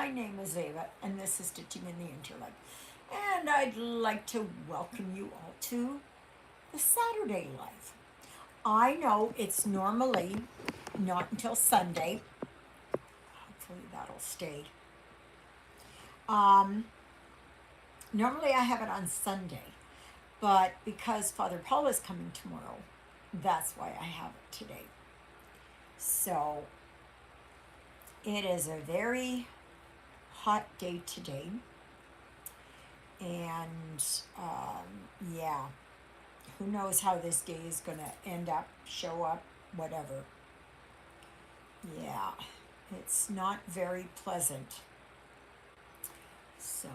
My name is Ava, and this is Stitching in the Interlake. And I'd like to welcome you all to the Saturday Life. I know it's normally not until Sunday. Hopefully that'll stay. Um, Normally I have it on Sunday, but because Father Paul is coming tomorrow, that's why I have it today. So it is a very hot day today. And yeah, who knows how this day is going to end up, show up, whatever. Yeah, it's not very pleasant. So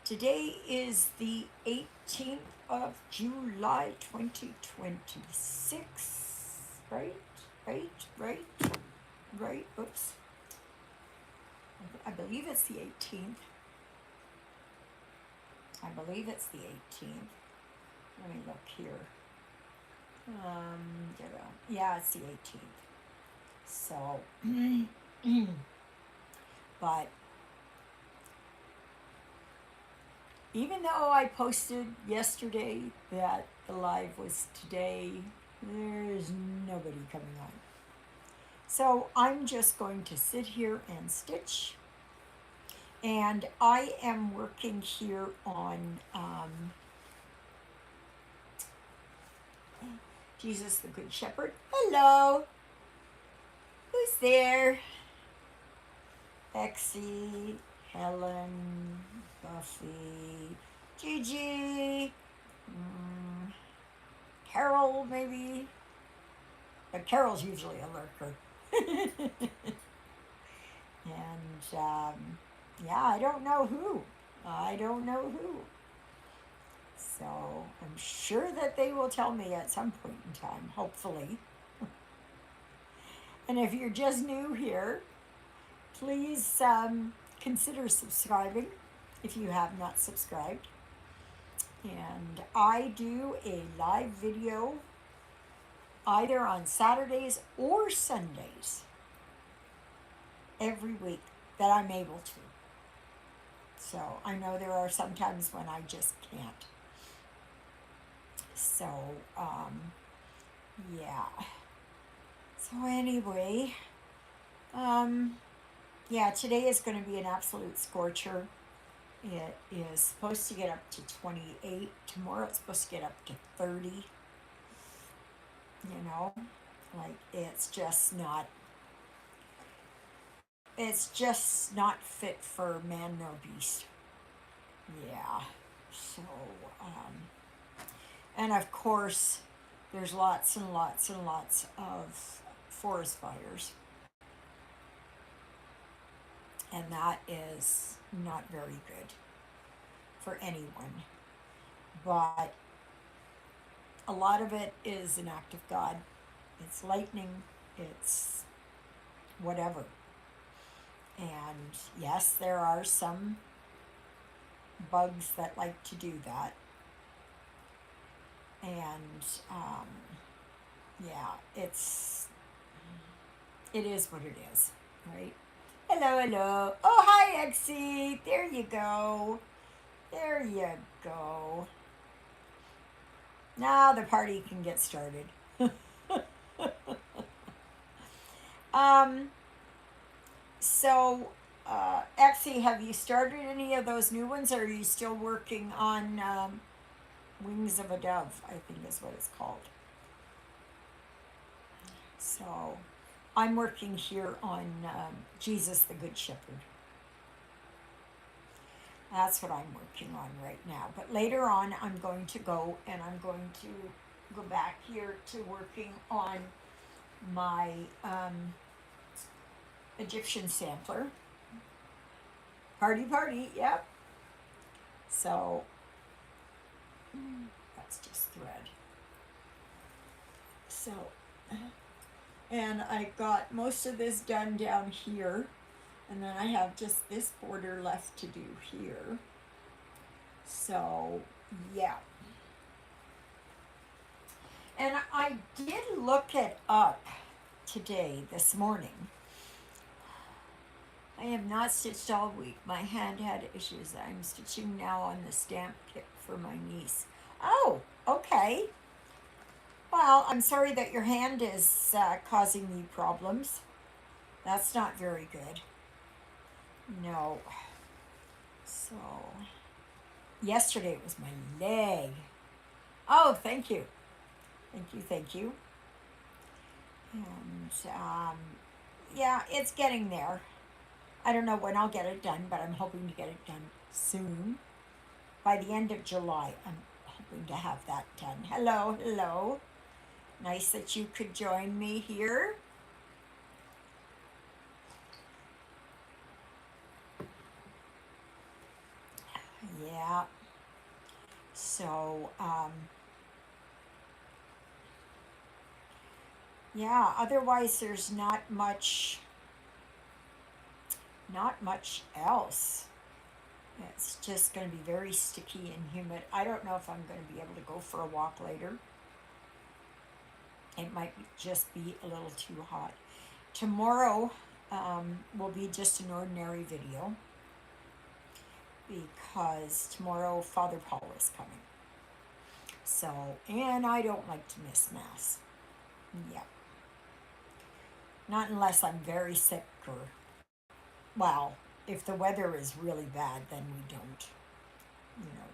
today is the 18th of July 2026. Right. Oops. I believe it's the 18th. Let me look here. Yeah, it's the 18th. So, but even though I posted yesterday that the live was today, there's nobody coming on. So I'm just going to sit here and stitch. And I am working here on Jesus the Good Shepherd. Hello. Who's there? Exie, Helen, Buffy, Gigi, Carol maybe. But Carol's usually a lurker. And yeah, I don't know who. So I'm sure that they will tell me at some point in time, hopefully. And if you're just new here, please consider subscribing if you have not subscribed. And I do a live video either on Saturdays or Sundays every week that I'm able to. So I know there are some times when I just can't. So, yeah. So anyway, yeah, today is going to be an absolute scorcher. It is supposed to get up to 28. Tomorrow it's supposed to get up to 30. You know, like it's just not fit for man nor beast. Yeah. So, and of course, there's lots and lots and lots of forest fires. And that is not very good for anyone. But a lot of it is an act of God. It's lightning, it's whatever. And yes, there are some bugs that like to do that. And yeah, it is what it is, right? Hello. Oh, hi, Exie. There you go. Now the party can get started. So, Exie, have you started any of those new ones, or are you still working on Wings of a Dove, I think is what it's called? So, I'm working here on Jesus the Good Shepherd. That's what I'm working on right now. But later on, I'm going to go back here to working on my Egyptian sampler. Party, yep. So, that's just thread. So, and I got most of this done down here. And then I have just this border left to do here. So, yeah. And I did look it up today, this morning. I I have not stitched all week. My hand had issues. I'm stitching now on the stamp kit for my niece. Oh, okay. Well, I'm sorry that your hand is causing you problems. That's not very good. No. So, yesterday it was my leg. Oh, thank you. Thank you, thank you. And yeah, it's getting there. I don't know when I'll get it done, but I'm hoping to get it done soon. By the end of July, I'm hoping to have that done. Hello, hello. Nice that you could join me here. Yeah. So, yeah, otherwise there's not much else. It's just going to be very sticky and humid. I don't know if I'm going to be able to go for a walk later. It might just be a little too hot. Tomorrow will be just an ordinary video because tomorrow Father Paul is coming. So, and I don't like to miss Mass. Yeah. Not unless I'm very sick or, well, if the weather is really bad, then we don't.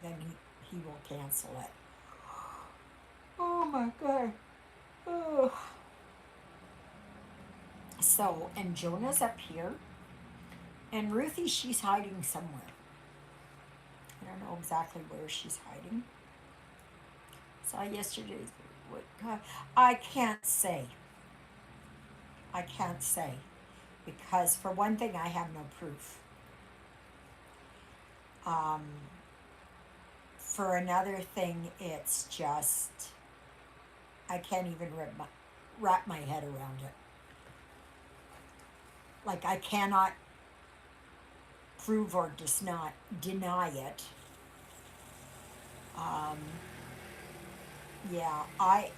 Then he will cancel it. Oh my God. Oh. So, and Jonah's up here. And Ruthie, she's hiding somewhere. I don't know exactly where she's hiding. Saw yesterday's. I can't say. I can't say. Because, for one thing, I have no proof. For another thing, it's just, I can't even wrap my head around it. Like, I cannot prove or does not deny it. Yeah, I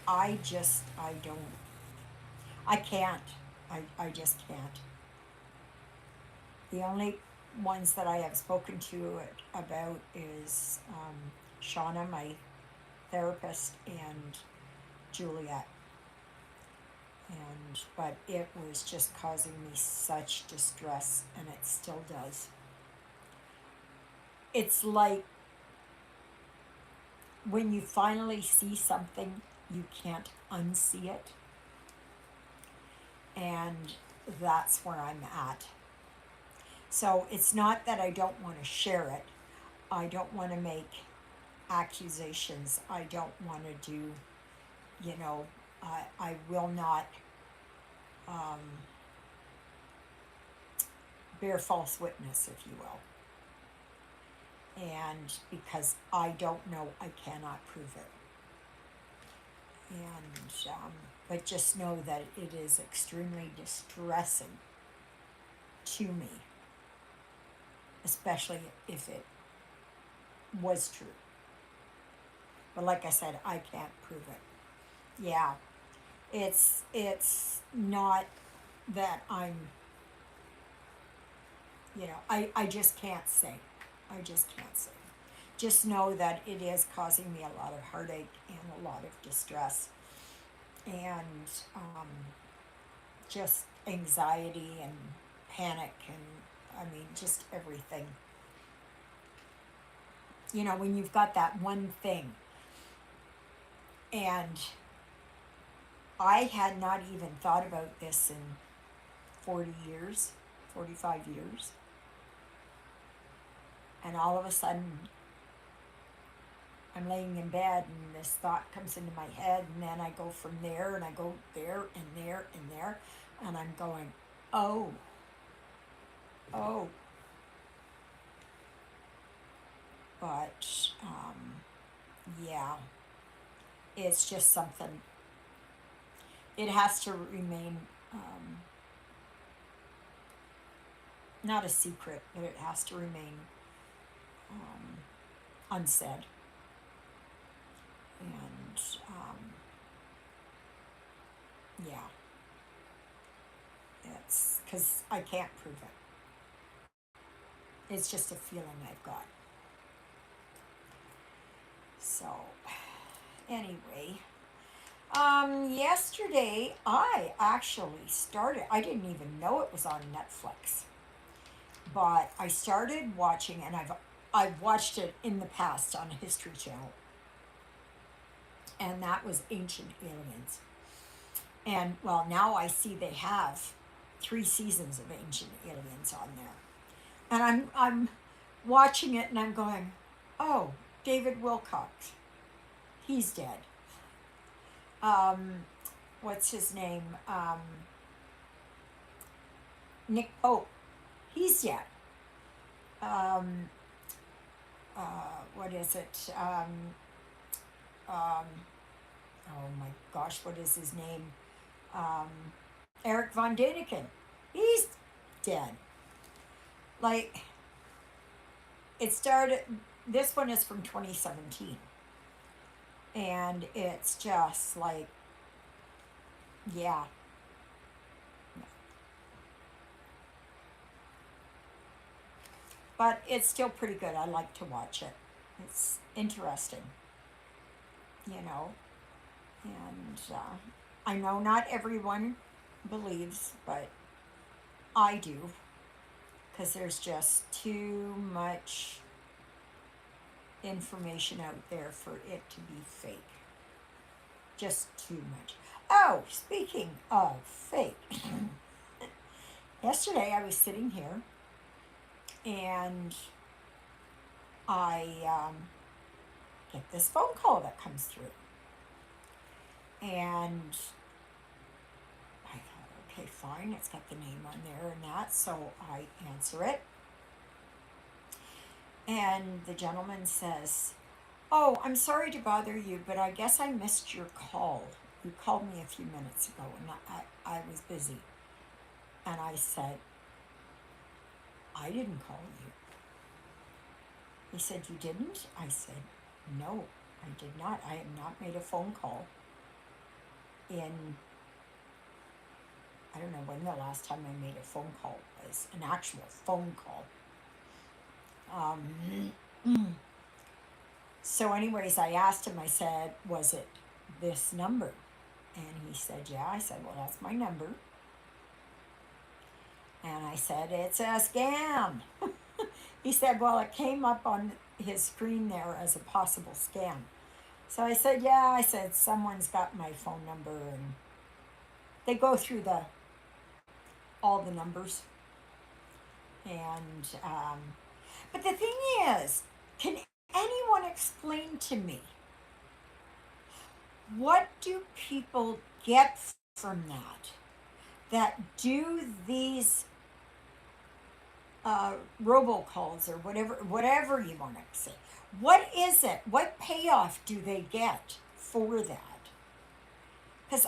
don't, I can't. I just can't. The only ones that I have spoken to it about is Shauna, my therapist, and Juliet. But it was just causing me such distress, and it still does. It's like when you finally see something, you can't unsee it. And that's where I'm at. So it's not that I don't want to share it. I don't want to make accusations. I don't want to do, I will not bear false witness, if you will. And because I don't know, I cannot prove it. And, but just know that it is extremely distressing to me, especially if it was true. But like I said, I can't prove it. Yeah, it's not that I'm, I just can't say. I just can't say. Just know that it is causing me a lot of heartache and a lot of distress and just anxiety and panic and just everything. When you've got that one thing, and I had not even thought about this in 40 years, 45 years. And all of a sudden, I'm laying in bed and this thought comes into my head, and then I go from there and I go there and there and there, and I'm going, oh. But, yeah, it's just something, it has to remain, not a secret, but it has to remain unsaid. And yeah, it's because I can't prove it. It's just a feeling I've got. So, anyway, yesterday I actually started, I didn't even know it was on Netflix, but I started watching, and I've watched it in the past on a History Channel, and that was Ancient Aliens. And well, now I see they have 3 seasons of Ancient Aliens on there. And I'm watching it and I'm going, oh, David Wilcox, he's dead. What's his name? Nick Pope, he's dead. Um, what is it? Um, oh my gosh, what is his name? Um, Eric Von Däniken, he's dead. Like, it started, this one is from 2017. And it's just like, yeah. But it's still pretty good. I like to watch it. It's interesting, you know. And I know not everyone believes, but I do. Because there's just too much information out there for it to be fake. Just too much. Oh, speaking of fake, yesterday I was sitting here and I get this phone call that comes through. And I thought, okay, fine, it's got the name on there and that, so I answer it. And the gentleman says, oh, I'm sorry to bother you, but I guess I missed your call. You called me a few minutes ago and I was busy. And I said, I didn't call you. He said, you didn't? I said, no, I did not. I have not made a phone call in, I don't know when the last time I made a phone call was, an actual phone call. So anyways, I asked him, I said, was it this number? And he said, yeah. I said, well, that's my number. And I said, it's a scam. He said, well, it came up on his screen there as a possible scam. So I said, yeah. I said, someone's got my phone number, and they go through all the numbers. And but the thing is, can anyone explain to me, what do people get from that do these robocalls or whatever you want to say? What is it? What payoff do they get for that? Because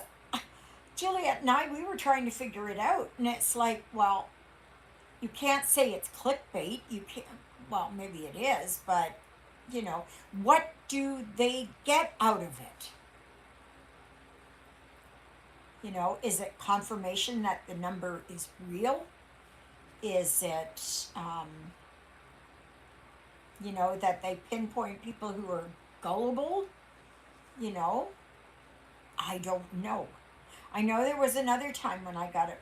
Juliet and I, we were trying to figure it out, and it's like, well, you can't say it's clickbait. You can't. Well, maybe it is, but you know, what do they get out of it? You know, is it confirmation that the number is real? Is it, you know, that they pinpoint people who are gullible? You know, I don't know. I know there was another time when I got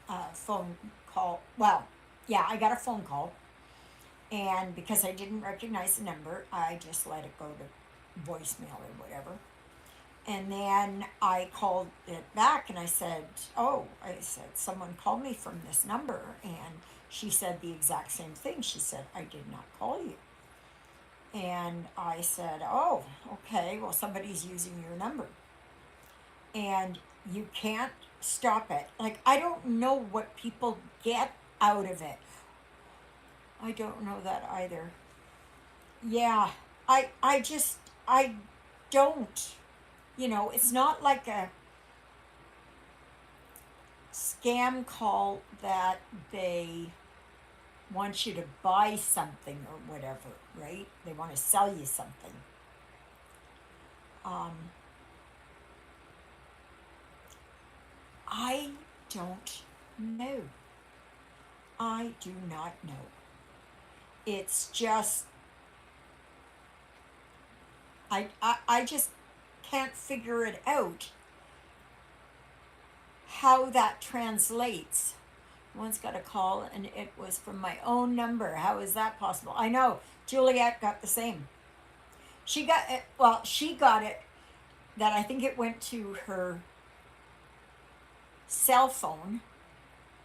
a phone call. Well, yeah, I got a phone call. And because I didn't recognize the number, I just let it go to voicemail or whatever. And then I called it back and I said, someone called me from this number. And she said the exact same thing. She said, I did not call you. And I said, oh, okay, well, somebody's using your number. And you can't stop it. Like, I don't know what people get out of it. I don't know that either. Yeah, I don't. You know, it's not like a scam call that they want you to buy something or whatever, right? They want to sell you something. I don't know. I do not know. It's just, I just can't figure it out how that translates. Once got a call and it was from my own number. How is that possible? I know Juliet got the same. She got it. Well, she got it that I think it went to her cell phone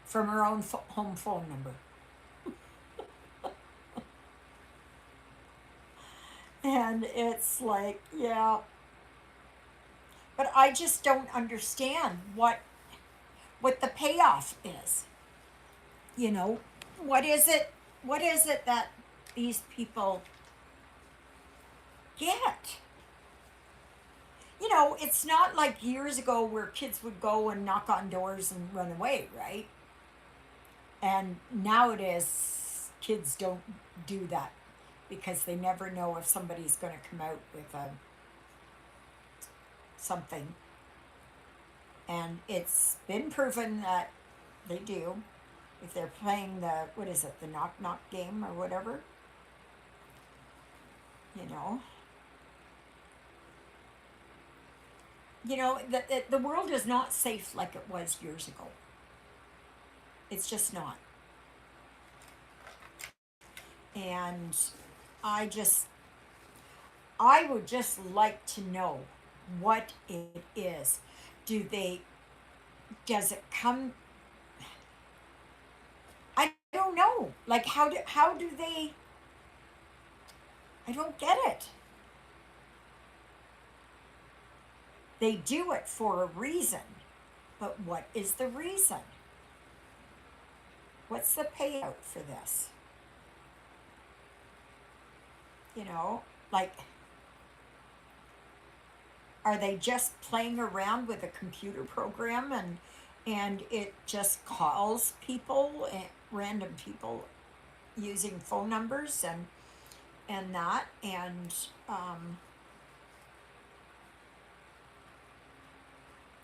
from her own home phone number. And it's like, yeah. But I just don't understand what the payoff is. You know, what is it? What is it that these people get? You know, it's not like years ago where kids would go and knock on doors and run away, right? And nowadays, kids don't do that because they never know if somebody's going to come out with something. And it's been proven that they do. If they're playing the, what is it, the knock knock game or whatever, you know. You know, the world is not safe like it was years ago. It's just not. And I just, I would just like to know what it is. Do they, does it come, I don't know. Like, how do they, I don't get it. They do it for a reason. But what is the reason? What's the payout for this? You know, like, are they just playing around with a computer program and it just calls people, random people, using phone numbers and that, and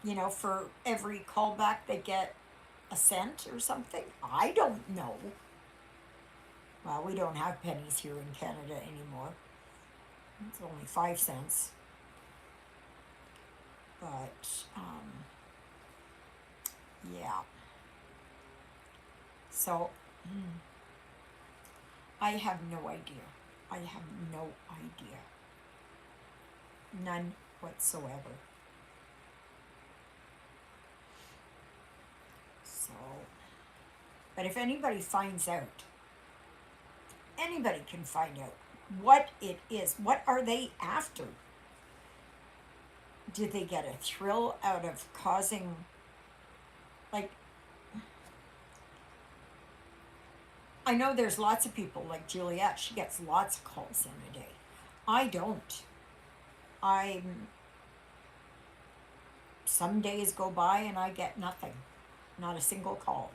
you know, for every callback they get a cent or something? I don't know. Well, we don't have pennies here in Canada anymore. It's only 5 cents. But, yeah. So, I have no idea. I have no idea. None whatsoever. So, but if anybody finds out, anybody can find out what it is. What are they after? Do they get a thrill out of causing, like, I know there's lots of people like Juliet, she gets lots of calls in a day. I don't. I'm, some days go by and I get nothing, not a single call.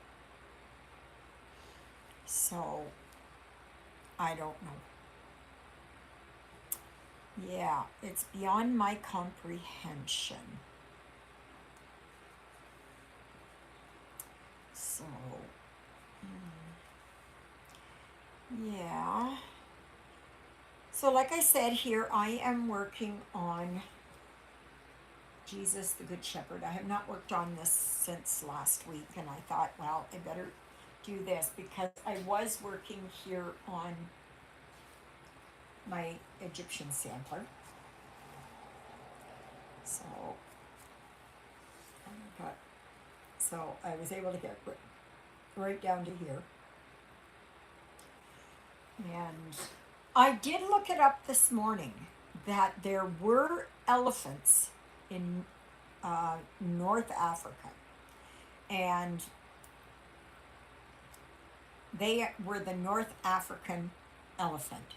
So, I don't know. Yeah, it's beyond my comprehension. So, yeah. So, like I said here, I am working on Jesus the Good Shepherd. I have not worked on this since last week, and I thought, well, I better do this because I was working here on my Egyptian sampler. So, I was able to get right down to here. And I did look it up this morning that there were elephants in North Africa, and they were the North African elephant,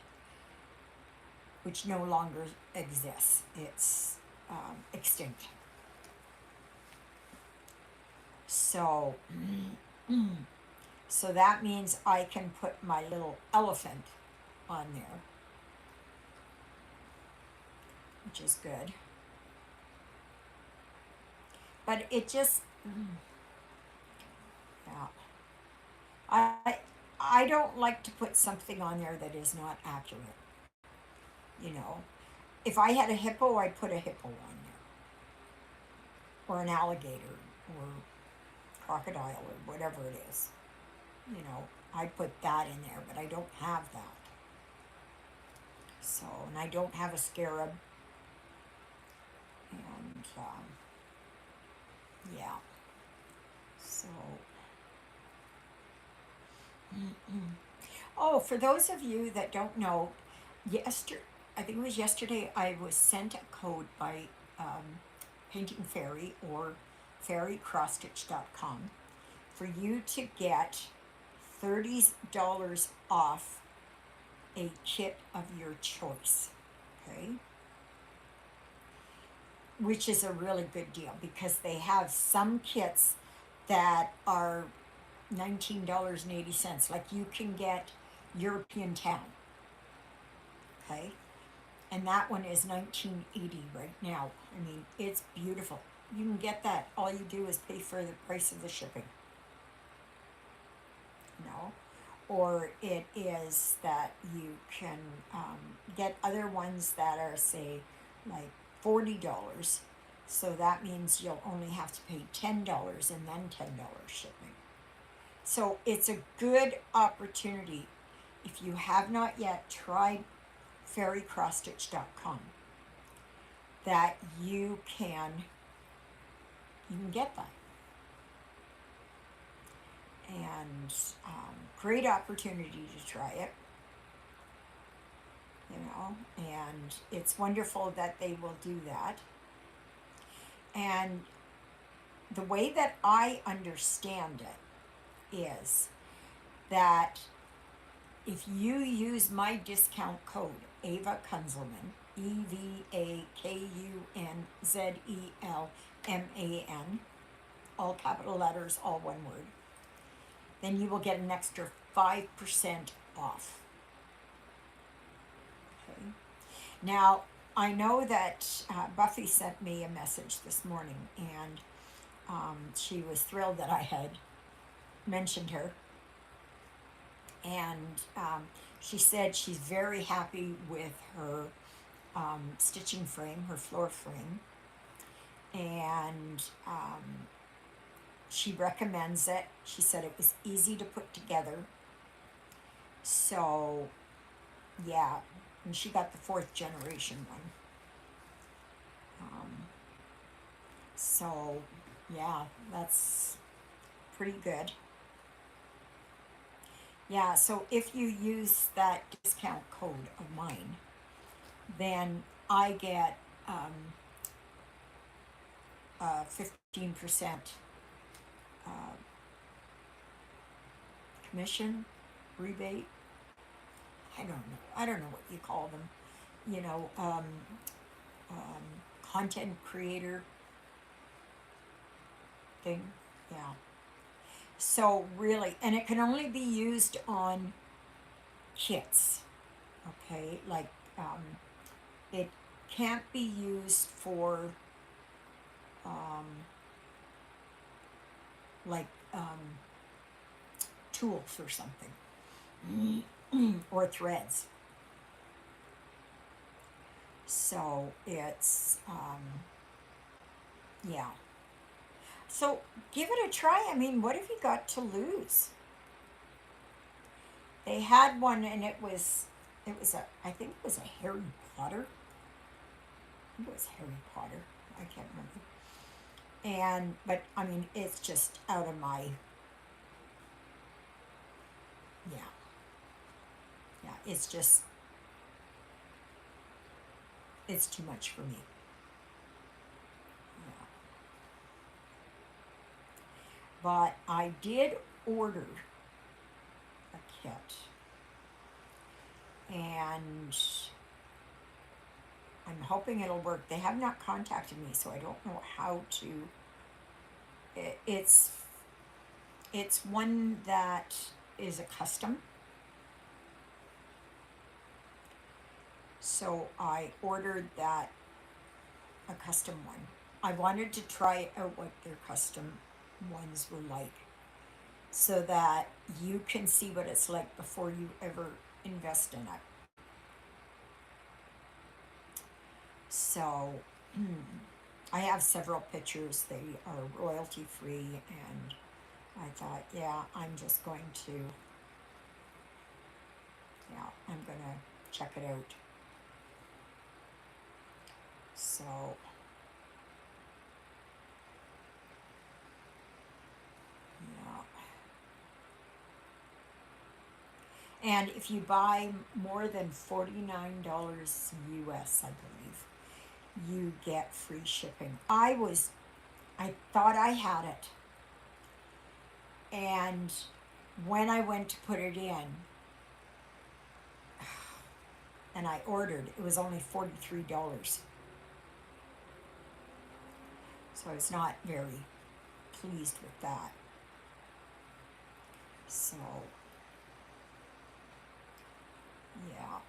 which no longer exists. It's extinct. So, so that means I can put my little elephant on there, which is good. But it just, yeah. I don't like to put something on there that is not accurate. You know, if I had a hippo, I'd put a hippo on there, or an alligator, or crocodile, or whatever it is. You know, I put that in there, but I don't have that. So, and I don't have a scarab, and yeah. So, oh, for those of you that don't know, yesterday, I think it was yesterday, I was sent a code by Painting Fairy or fairycrosstitch.com for you to get $30 off a kit of your choice. Okay? Which is a really good deal because they have some kits that are $19.80. Like you can get European Town, okay? And that one is 19.80 right now. I mean, it's beautiful. You can get that. All you do is pay for the price of the shipping. You know? Or it is that you can get other ones that are, say, like $40. So that means you'll only have to pay $10 and then $10 shipping. So it's a good opportunity. If you have not yet tried fairycrosstitch.com, that you can get that. And great opportunity to try it, you know, and it's wonderful that they will do that. And the way that I understand it is that if you use my discount code, Ava Kunzelman, EVAKUNZELMAN, all capital letters, all one word, then you will get an extra 5% off. Okay. Now, I know that Buffy sent me a message this morning, and she was thrilled that I had mentioned her. And she said she's very happy with her stitching frame, her floor frame, and she recommends it. She said it was easy to put together. So, yeah, and she got the 4th generation one. So, yeah, that's pretty good. Yeah, so if you use that discount code of mine, then I get 15% uh, commission, rebate. I don't know what you call them. You know, content creator thing. Yeah. So really, and it can only be used on kits. Okay, like it can't be used for like tools or something or threads. So it's yeah. So give it a try. I mean, what have you got to lose? They had one, and it was I think it was a Harry Potter. I think it was Harry Potter. I can't remember. And but I mean, it's just out of my yeah yeah. It's too much for me. Yeah. But I did order a kit, and I'm hoping it'll work. They have not contacted me, so I don't know how to. It's one that is a custom. So I ordered that, a custom one. I wanted to try out what their custom ones were like. so that you can see what it's like before you ever invest in it. So I have several pictures. They are royalty free, and I thought, yeah, I'm just going to, yeah, I'm gonna check it out. So, yeah. And if you buy more than $49 US, I believe, you get free shipping. I thought I had it. And when I went to put it in and I ordered, it was only $43. So I was not very pleased with that. So, yeah,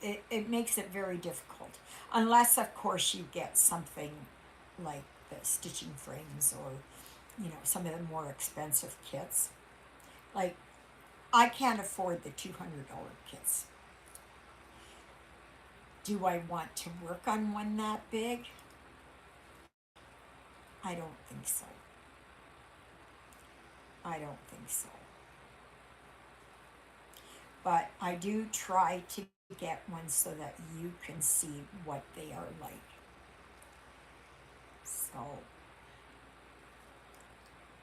it makes it very difficult. Unless, of course, you get something like the stitching frames or, some of the more expensive kits. Like, I can't afford the $200 kits. Do I want to work on one that big? I don't think so. I don't think so. But I do try to get one so that you can see what they are like. So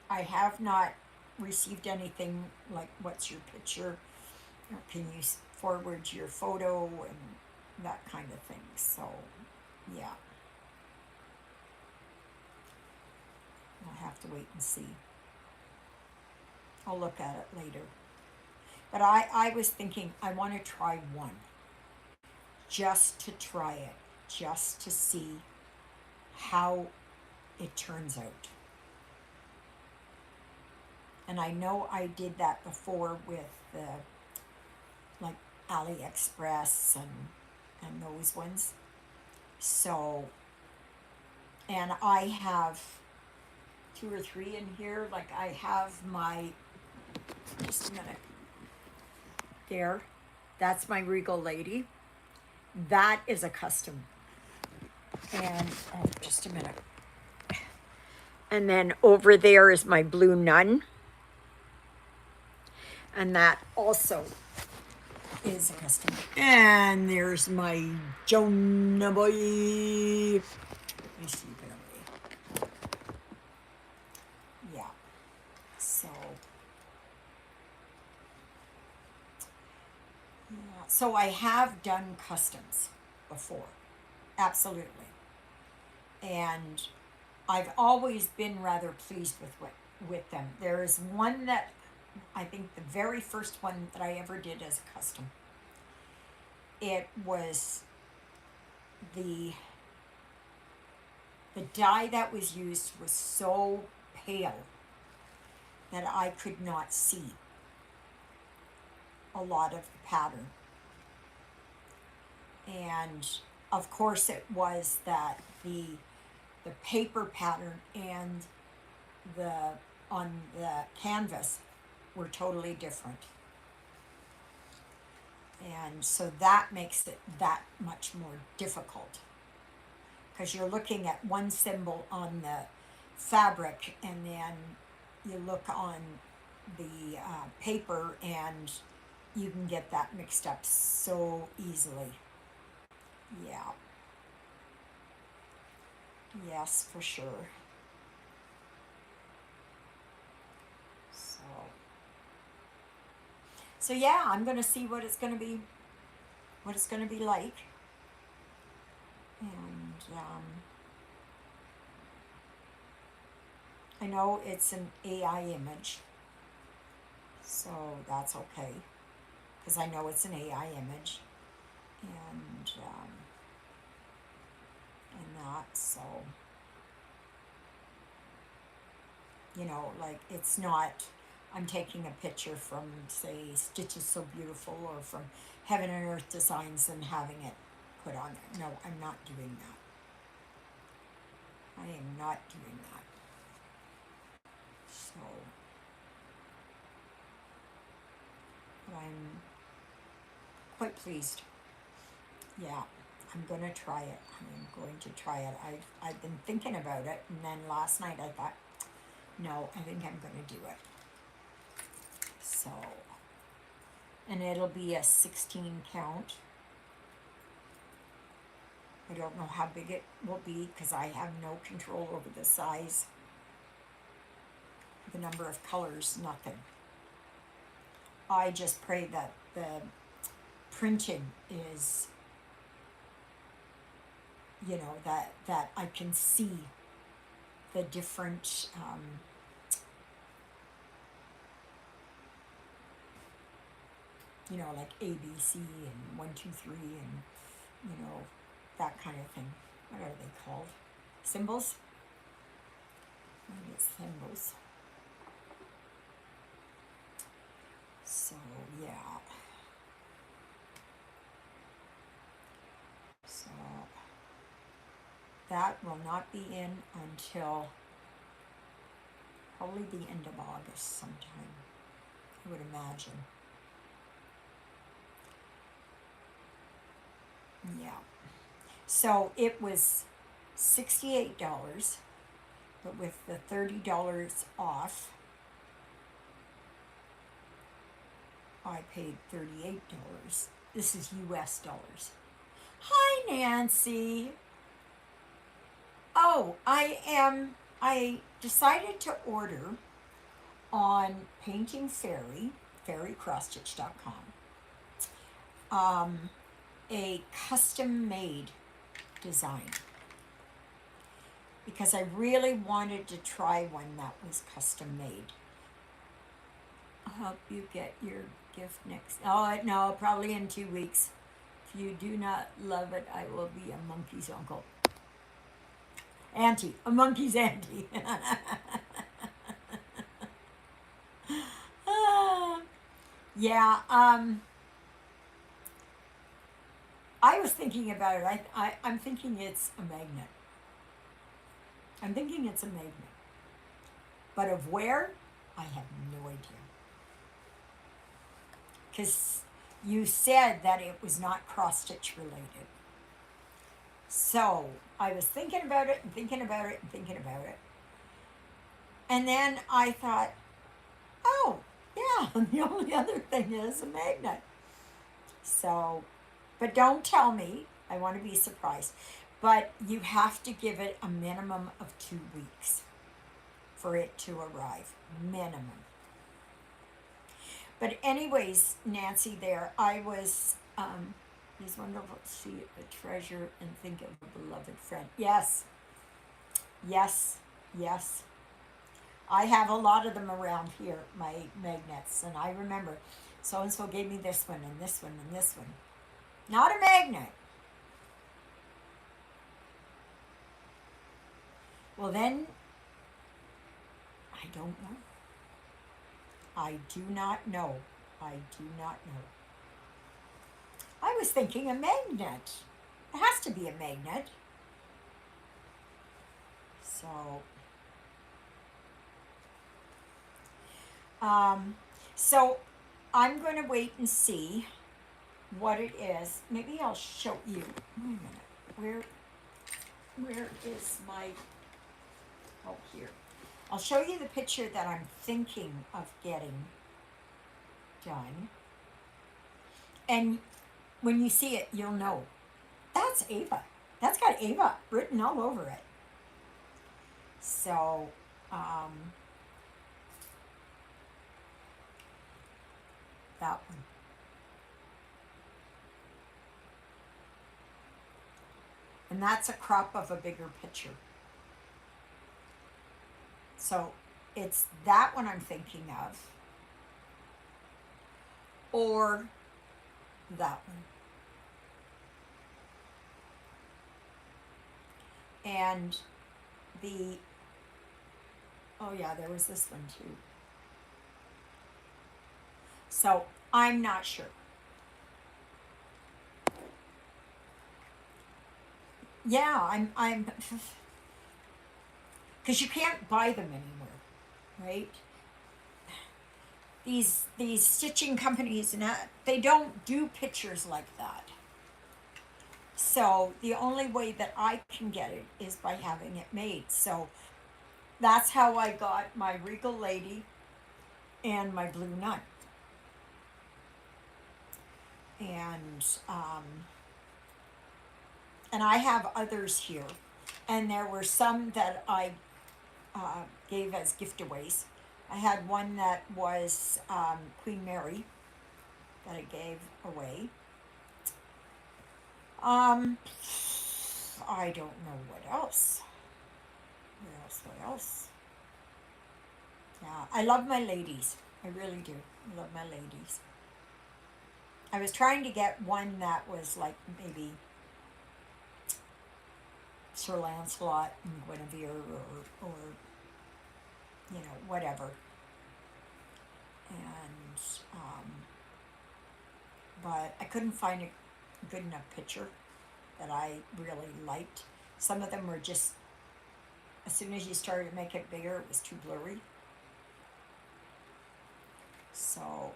I have not received anything like, what's your picture? Or can you forward your photo and that kind of thing. So, yeah, I'll have to wait and see. I'll look at it later. But I was thinking I want to try one. Just to try it. Just to see how it turns out. And I know I did that before with the, like, AliExpress and those ones. So, and I have 2 or 3 in here. Like, I have my, just a minute, there, that's my Regal Lady. That is a custom. And, oh, just a minute. And then over there is my Blue Nun. And that also is a custom. And there's my Jonah Boy. Let me see, yeah. So, yeah. So I have done customs before, absolutely, and I've always been rather pleased with them. There is one that I think the very first one that I ever did as a custom. It was the dye that was used was so pale that I could not see a lot of the pattern. And of course it was that the paper pattern and the on the canvas were totally different. And so that makes it that much more difficult, because you're looking at one symbol on the fabric and then you look on the paper and you can get that mixed up so easily. Yeah. Yes, for sure. So yeah, I'm gonna see what it's gonna be, like, and I know it's an AI image, so that's okay, because I know it's an AI image, and that, so, like, it's not, I'm taking a picture from, say, Stitches So Beautiful or from Heaven and Earth Designs and having it put on there. No, I'm not doing that. I am not doing that. So, but I'm quite pleased. Yeah, I'm gonna try it. I'm going to try it. I've been thinking about it, and then last night I thought, no, I think I'm gonna do it. So, and it'll be a 16 count. I don't know how big it will be because I have no control over the size, the number of colors, nothing. I just pray that the printing is, that I can see the different, like A, B, C, and 1, 2, 3, and, that kind of thing. What are they called? Symbols? Maybe it's symbols. So, yeah. So, that will not be in until probably the end of August sometime, I would imagine. Yeah. So it was $68, but with the $30 off, I paid $38. This is US dollars. Hi, Nancy. Oh, I decided to order on Painting Fairy, fairycrosstitch.com, a custom made design because I really wanted to try one that was custom made. I'll help you get your gift next. Oh, no, probably in 2 weeks. If you do not love it, I will be a monkey's uncle. Auntie, a monkey's auntie. Yeah, I was thinking about it. I'm thinking it's a magnet. I'm thinking it's a magnet. But of where, I have no idea. Because you said that it was not cross-stitch related. So I was thinking about it and thinking about it and thinking about it. And then I thought, oh, yeah, the only other thing is a magnet. So, but don't tell me. I want to be surprised. But you have to give it a minimum of 2 weeks for it to arrive. Minimum. But anyways, Nancy, there, I was, it's wonderful to see a treasure and think of a beloved friend. Yes, yes, yes. I have a lot of them around here, my magnets, and I remember so-and-so gave me this one and this one and this one. Not a magnet. Well then, I don't know. I do not know. I do not know. I was thinking a magnet. It has to be a magnet. So, so I'm going to wait and see what it is. Maybe I'll show you. Wait a minute. Where is my? Oh, here. I'll show you the picture that I'm thinking of getting done. And when you see it, you'll know. That's Ava. That's got Ava written all over it. So, that one. And that's a crop of a bigger picture. So it's that one I'm thinking of, or that one. And oh yeah, there was this one too. So I'm not sure. Yeah, I'm because you can't buy them anymore, right? these stitching companies and that, they don't do pictures like that. So the only way that I can get it is by having it made. So that's how I got my Regal Lady and my Blue Nun. And and I have others here. And there were some that I gave as gift-aways. I had one that was Queen Mary that I gave away. Um, I don't know what else. What else? What else? Yeah, I love my ladies. I really do. I love my ladies. I was trying to get one that was like maybe Sir Lancelot and Guinevere or you know, whatever. And, but I couldn't find a good enough picture that I really liked. Some of them were just, as soon as you started to make it bigger, it was too blurry. So,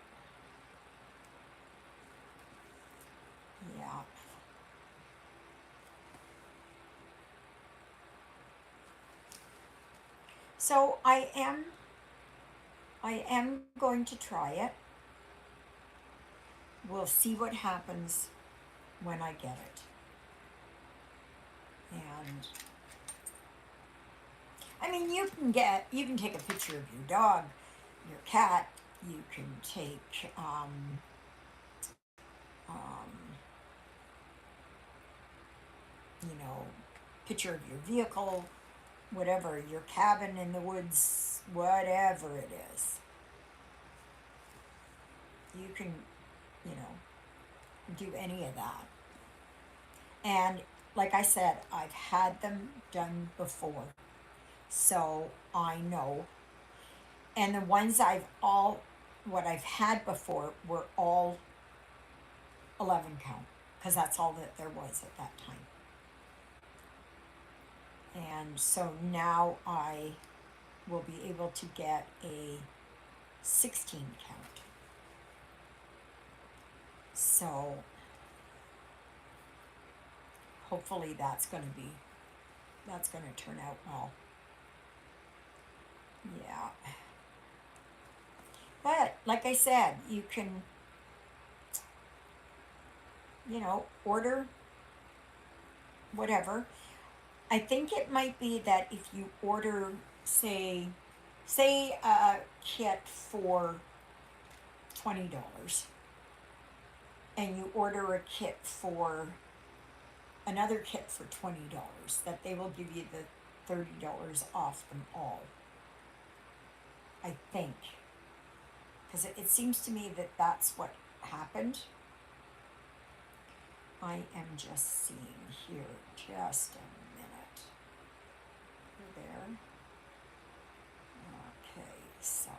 yeah. So I am going to try it. We'll see what happens when I get it. And I mean, you can take a picture of your dog, your cat. You can take um, you know, picture of your vehicle, whatever, your cabin in the woods, whatever it is. You can, you know, do any of that. And like I said, I've had them done before. So I know. And the ones what I've had before were all 11 count, because that's all that there was at that time. And so now I will be able to get a 16 count. So hopefully that's going to turn out well. Yeah. But like I said, you can, you know, order whatever. I think it might be that if you order, say a kit for $20 and you order a kit for another kit for $20, that they will give you the $30 off them all. I think. Because it seems to me that that's what happened. I am just seeing here, just a minute. There. Okay, so.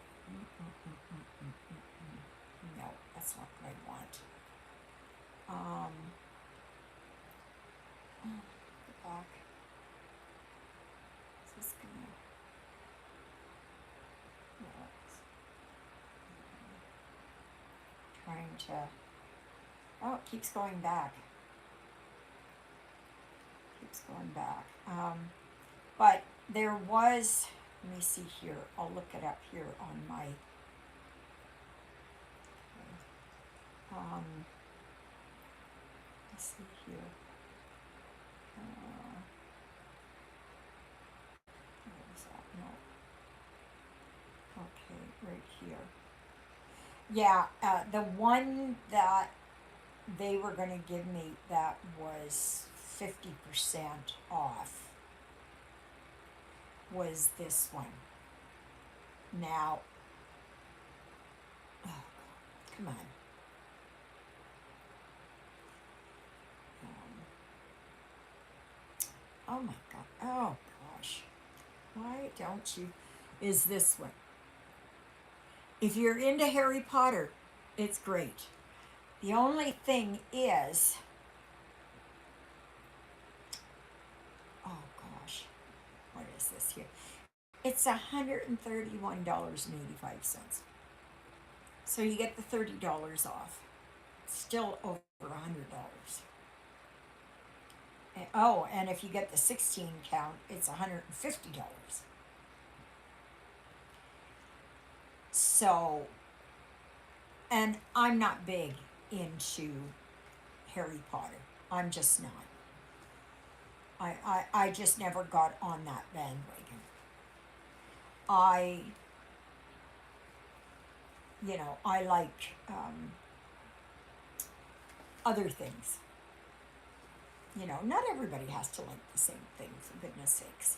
No, that's not what I want. Go back. Is this gonna? No, trying to. Oh, it keeps going back. But there was, let me see here, I'll look it up here on my, let's see here. What is that? No. Okay, right here. Yeah, the one that they were going to give me that was 50% off was this one. Now, oh, come on. Oh my God. Oh gosh. Why don't you? Is this one. If you're into Harry Potter, it's great. The only thing is, oh gosh, what is this here? It's $131.85. So you get the $30 off. Still over $100. Oh, and if you get the 16 count, it's $150. So, and I'm not big into Harry Potter. I'm just not. I just never got on that bandwagon. I, I like other things. Not everybody has to like the same thing, for goodness sakes.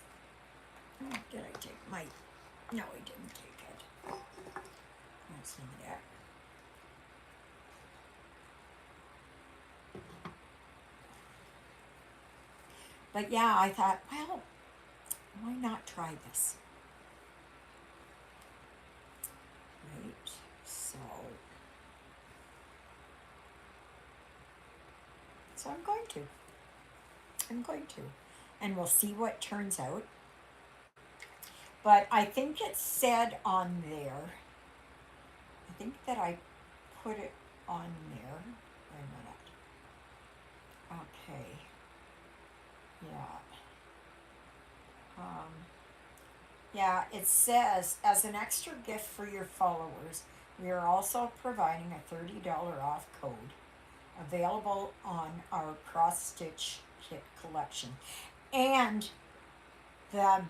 Oh, did I take my... No, I didn't take it. That's not it. But yeah, I thought, well, why not try this? Right? So I'm going to. And we'll see what turns out. But I think it said on there, I think that I put it on there. Wait a minute. Okay. Yeah. Yeah, it says, as an extra gift for your followers, we are also providing a $30 off code available on our cross-stitch kit collection. And the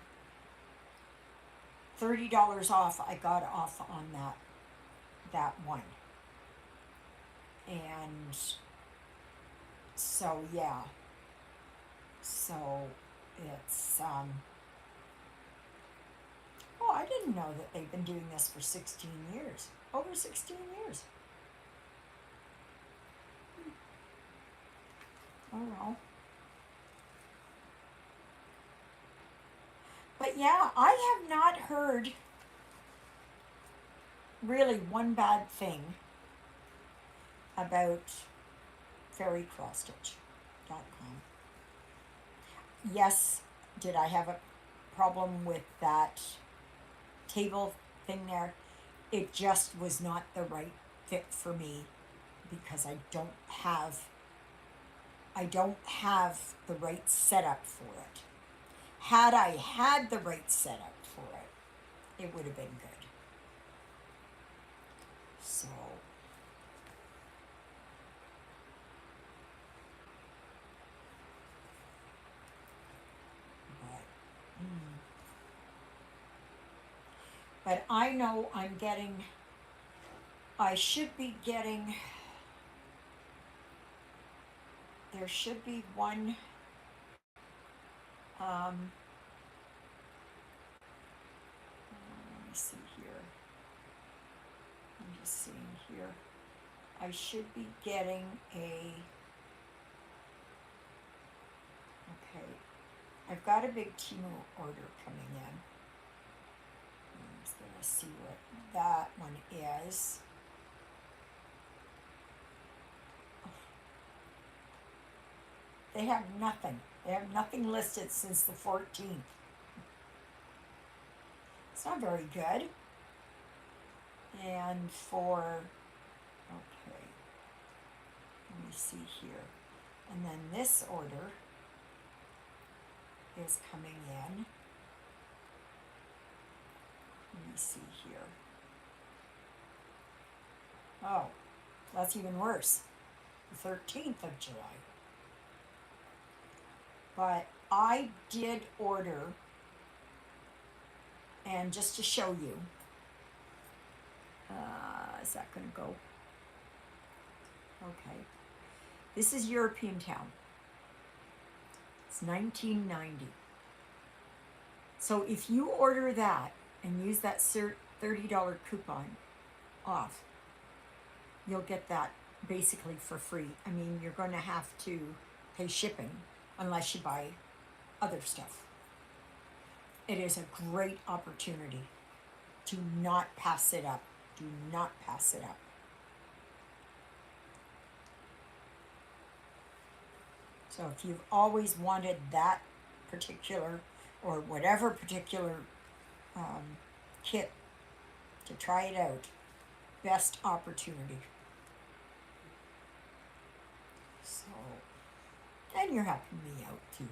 $30 off I got off on that one. And so yeah. So it's oh, I didn't know that they've been doing this for 16 years. Over 16 years. Oh well. But yeah, I have not heard really one bad thing about fairycrosstitch.com. Yes, did I have a problem with that table thing there? It just was not the right fit for me because I don't have the right setup for it. Had I had the right setup for it, it would have been good. So, but I know I should be getting, there should be one, let me see here. I'm just seeing here. I should be getting okay, I've got a big Temu order coming in. I'm just going to see what that one is. They have nothing. They have nothing listed since the 14th. It's not very good. And for, okay, let me see here. And then this order is coming in. Let me see here. Oh, that's even worse. The 13th of July. But I did order, and just to show you, is that going to go? Okay. This is European Town. It's $19.90. So if you order that and use that $30 coupon off, you'll get that basically for free. I mean, you're going to have to pay shipping unless you buy other stuff. It is a great opportunity. Do not pass it up. Do not pass it up. So if you've always wanted that particular or whatever particular kit to try it out, best opportunity. So, and you're helping me out too.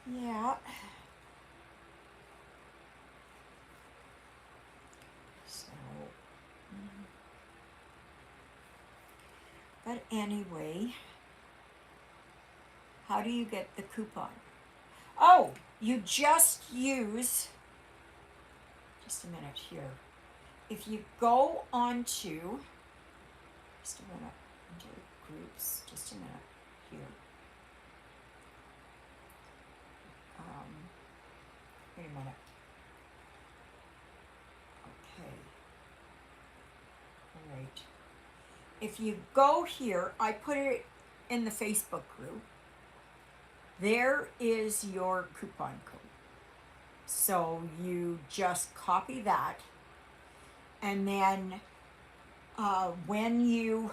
So, yeah. So, but anyway, how do you get the coupon? Oh, you just use, just a minute here. If you go on to, just a minute, into groups, just a minute here. Wait a minute. Okay. All right. If you go here, I put it in the Facebook group. There is your coupon code. So you just copy that, and then when you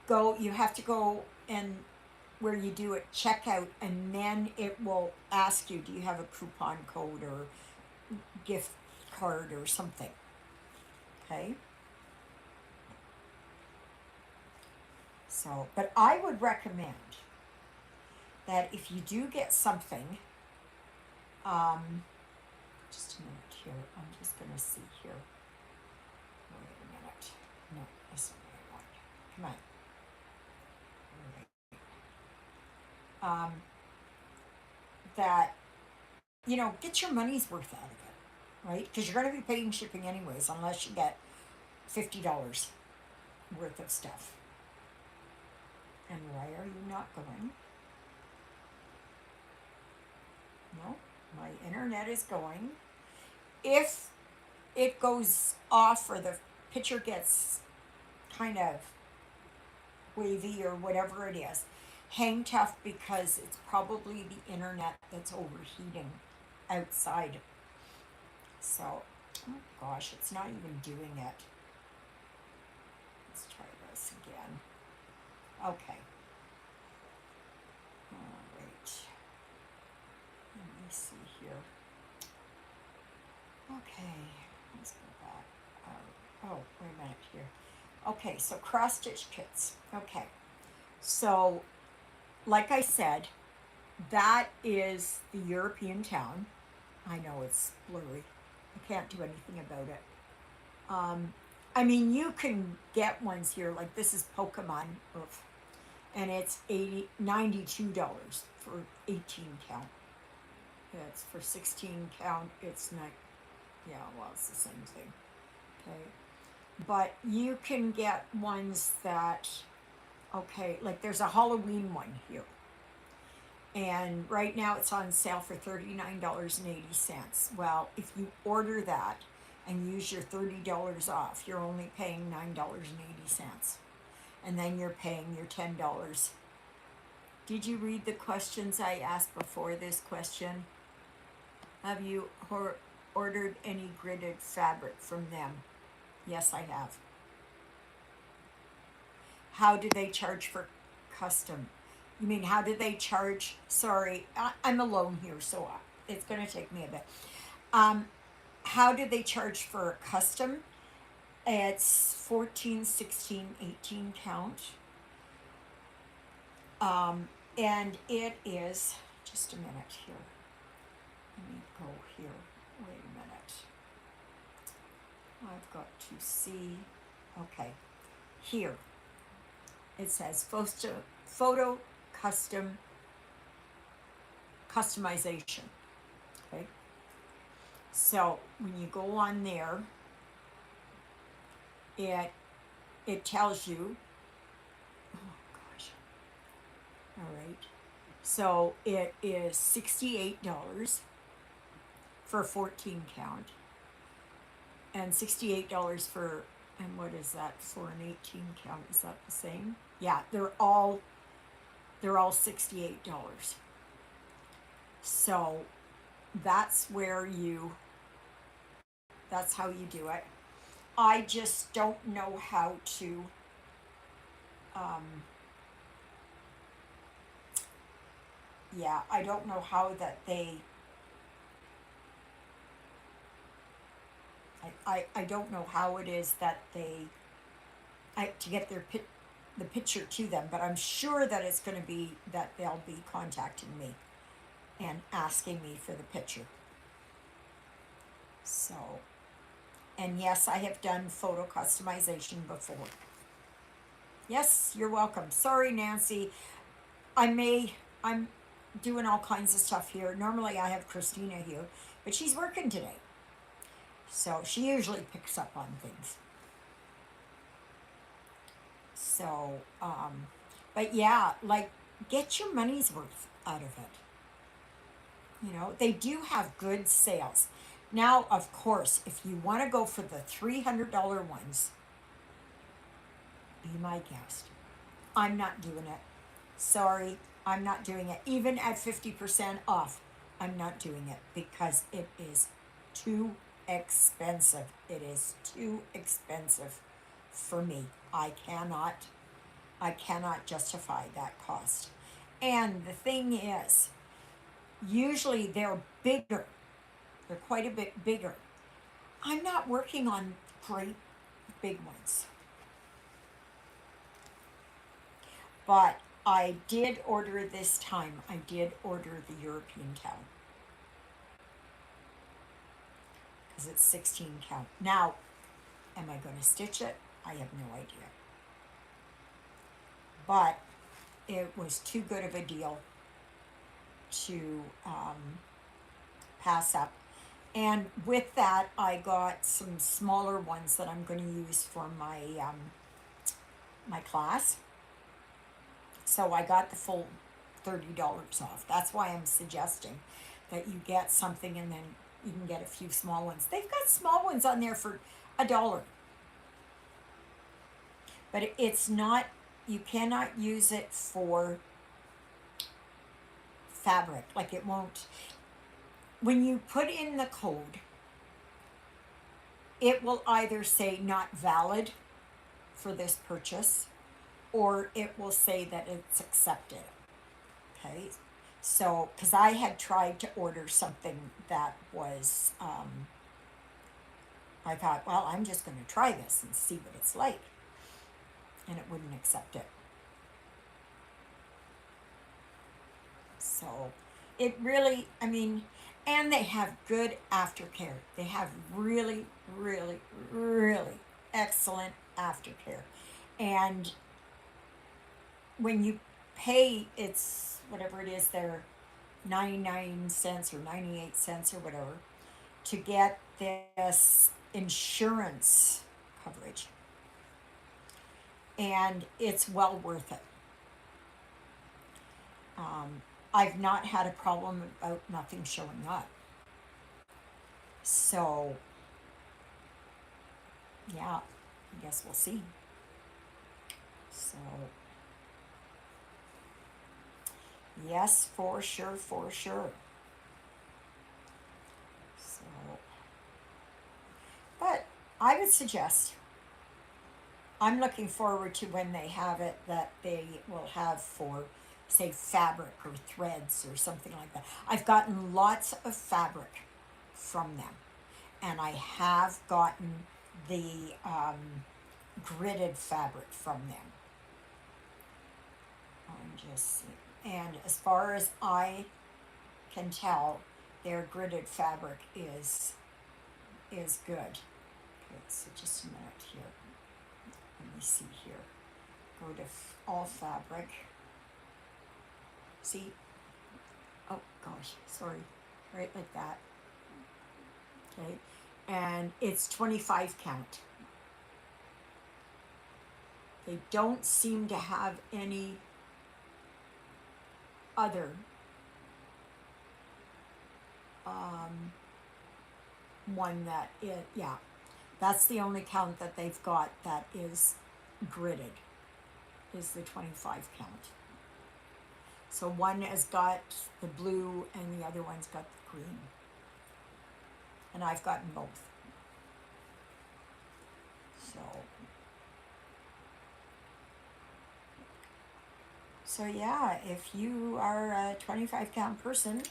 go, you have to go and where you do it checkout, and then it will ask you, do you have a coupon code or gift card or something? Okay. So, but I would recommend that if you do get something, just a minute here, I'm just going to see here. Wait a minute. No, that's not what I want. Come on. All right. That, get your money's worth out of it, right? Because you're going to be paying shipping anyways, unless you get $50 worth of stuff. And why are you not going? No, my internet is going. If it goes off or the picture gets kind of wavy or whatever it is, hang tough, because it's probably the internet that's overheating outside. So, oh gosh, it's not even doing it. Let's try this again. Okay. All right. Let me see here. Okay, let's go back. Oh, wait a minute here. Okay, so cross stitch kits. Okay, so like I said, that is the European town. I know it's blurry. I can't do anything about it. I mean, you can get ones here, like this is Pokemon, and it's $92 for 18 count. It's for 16 count, it's not, yeah, well, it's the same thing. Okay. But you can get ones that, okay, like there's a Halloween one here. And right now it's on sale for $39.80. Well, if you order that and use your $30 off, you're only paying $9.80. And then you're paying your $10. Did you read the questions I asked before this question? Have you ordered any gridded fabric from them? Yes, I have. How do they charge for custom? You mean, how do they charge? Sorry, I'm alone here, so it's going to take me a bit. How do they charge for custom? It's 14, 16, 18 count. And it is, just a minute here. Let me go here. Wait a minute. I've got to see. Okay. Here. It says photo customization. Okay. So when you go on there, it tells you, oh gosh. All right. So it is $68 for 14 count, and $68 for, and what is that for an 18 count? Is that the same? Yeah, they're all $68. So that's how you do it. I just don't know how to I don't know how that they I don't know how it is that to get the picture to them, but I'm sure that it's going to be that they'll be contacting me and asking me for the picture. So, and yes, I have done photo customization before. Yes, you're welcome. Sorry, Nancy. I'm doing all kinds of stuff here. Normally I have Christina here, but she's working today. So she usually picks up on things. So, but yeah, like, get your money's worth out of it. You know, they do have good sales. Now, of course, if you want to go for the $300 ones, be my guest. I'm not doing it. Sorry, I'm not doing it. Even at 50% off, I'm not doing it because it is too expensive. It is too expensive for me. I cannot justify that cost. And the thing is, usually they're bigger. They're quite a bit bigger. I'm not working on great big ones. But I did order this time. I did order the European count. Because it's 16 count. Now, am I going to stitch it? I have no idea. But it was too good of a deal to pass up. And with that, I got some smaller ones that I'm going to use for my my class. So I got the full $30 off. That's why I'm suggesting that you get something and then you can get a few small ones. They've got small ones on there for $1. But it's not, you cannot use it for fabric. Like, it won't, when you put in the code, it will either say not valid for this purchase, or it will say that it's accepted. Okay, so because I had tried to order something that was, I thought, well, I'm just going to try this and see what it's like, and it wouldn't accept it. So it really, I mean, and they have good aftercare. They have really, really, really excellent aftercare. And when you pay, it's whatever it is, they're 99 cents or 98 cents or whatever to get this insurance coverage. And it's well worth it. I've not had a problem about nothing showing up. So, yeah, I guess we'll see. So, yes, for sure, for sure. So, but I would suggest, I'm looking forward to when they have it, that they will have for, say, fabric or threads or something like that. I've gotten lots of fabric from them, and I have gotten the gridded fabric from them. I'm just seeing. And as far as I can tell, their gridded fabric is good. Okay, so just a minute here. Let me see here. Go to all fabric. See? Oh gosh, sorry. Right like that. Okay. And it's 25 count. They don't seem to have any other one that it, yeah, that's the only count that they've got that is gridded, is the 25 count. So one has got the blue and the other one's got the green. And I've gotten both. So yeah, if you are a 25 count person,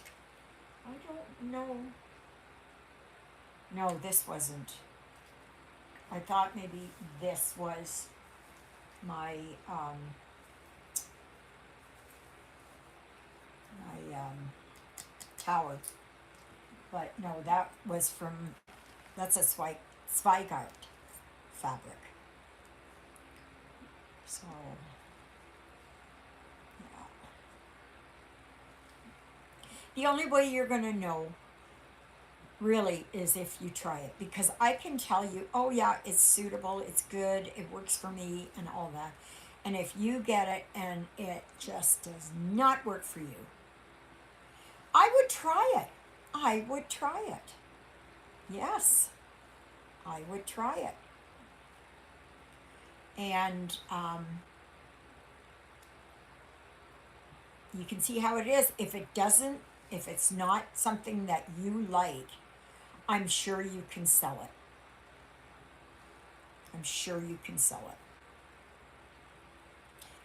I don't know. No, this wasn't. I thought maybe this was my tower, but no, that was from, that's a Zweigart fabric. So, yeah. The only way you're going to know really is if you try it, because I can tell you, oh yeah, it's suitable, it's good, it works for me, and all that. And if you get it and it just does not work for you, I would try it. I would try it. Yes, I would try it. And you can see how it is. If it doesn't, if it's not something that you like, I'm sure you can sell it. I'm sure you can sell it.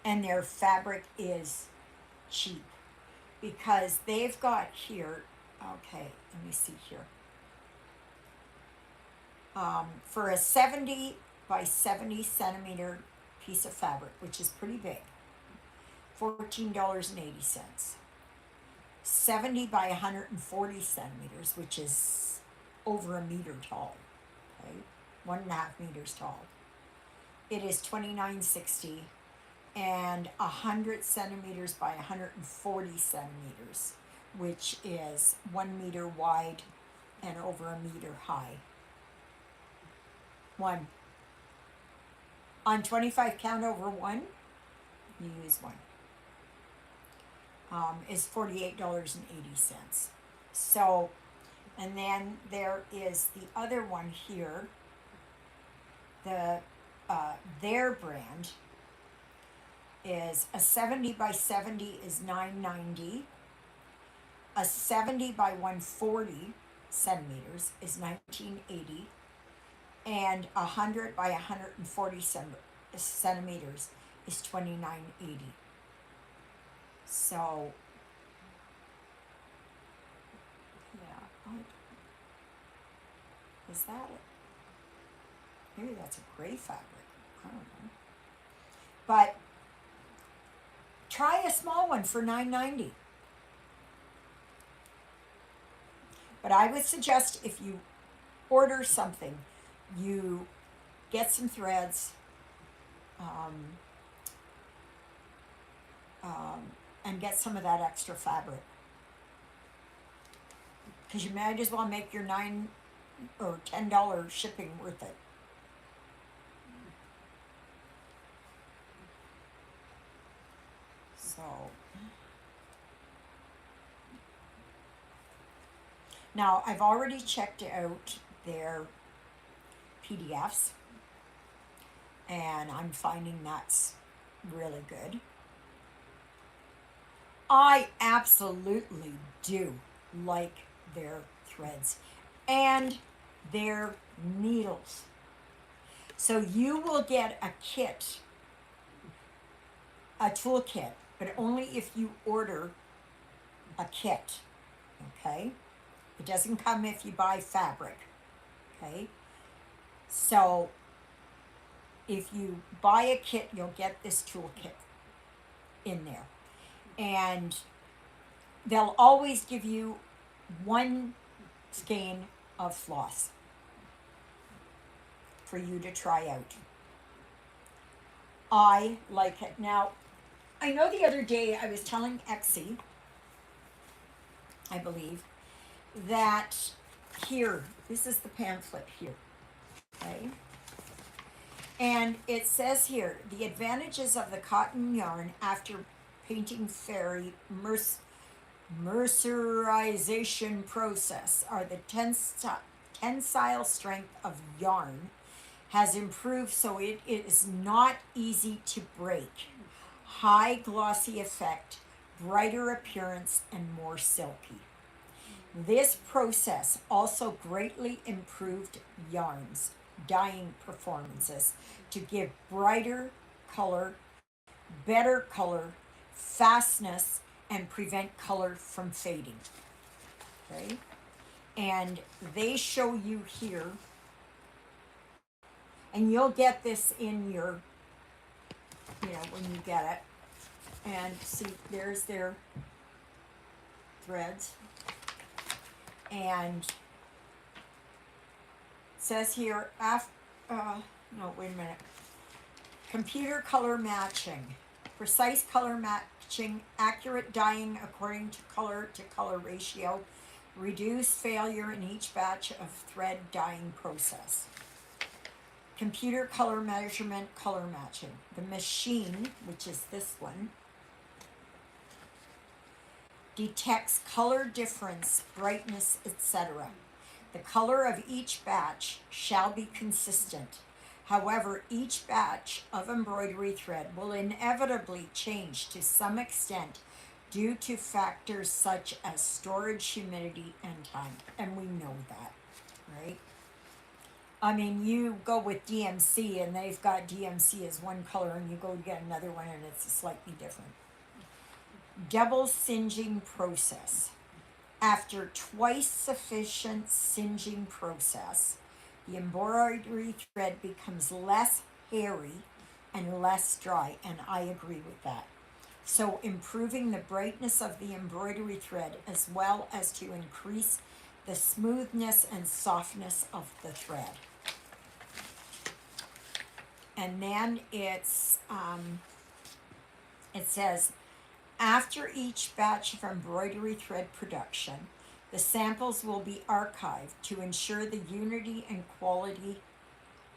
And their fabric is cheap because they've got here, okay, let me see here. For a 70 by 70 centimeter piece of fabric, which is pretty big, $14.80. 70 by 140 centimeters, which is over a meter tall, okay, 1.5 meters tall. It is $29.60, and 100 centimeters by 140 centimeters, which is 1 meter wide and over a meter high. One. On 25 count over one, you use one. Is $48.80. So, and then there is the other one here. The their brand is a 70 by 70 is $9.90. A 70 by 140 centimeters is $19.80. And 100 by 140 centimeters is $29.80. So, yeah, is that it? Maybe that's a gray fabric. I don't know. But try a small one for $9.90. But I would suggest if you order something, you get some threads, and get some of that extra fabric, because you might as well make your $9 or $10 shipping worth it. So now I've already checked out their PDFs, and I'm finding that's really good. I absolutely do like their threads and their needles. So you will get a kit, a tool kit, but only if you order a kit, okay? It doesn't come if you buy fabric, okay? So if you buy a kit, you'll get this tool kit in there. And they'll always give you one skein of floss for you to try out. I like it. Now, I know the other day I was telling Exie, I believe, that here, this is the pamphlet here, okay? And it says here, the advantages of the cotton yarn after painting fairy mercerization process are the tensile strength of yarn has improved, so it is not easy to break. High glossy effect, brighter appearance, and more silky. This process also greatly improved yarns' dyeing performances to give brighter color, better color, fastness, and prevent color from fading. Okay? And they show you here And you'll get this in your, when you get it. And see, there's their threads. And it says here, no, wait a minute. Computer color matching. Precise color matching, accurate dyeing according to color ratio, reduce failure in each batch of thread dyeing process. Computer color measurement, color matching. The machine, which is this one, detects color difference, brightness, etc. The color of each batch shall be consistent. However, each batch of embroidery thread will inevitably change to some extent due to factors such as storage, humidity, and time. And we know that, right? I mean, you go with DMC and they've got DMC as one color, and you go get another one and it's slightly different. Double singeing process. After twice sufficient singeing process, the embroidery thread becomes less hairy and less dry, and I agree with that. So improving the brightness of the embroidery thread as well as to increase the smoothness and softness of the thread. And then it says, after each batch of embroidery thread production, the samples will be archived to ensure the unity and quality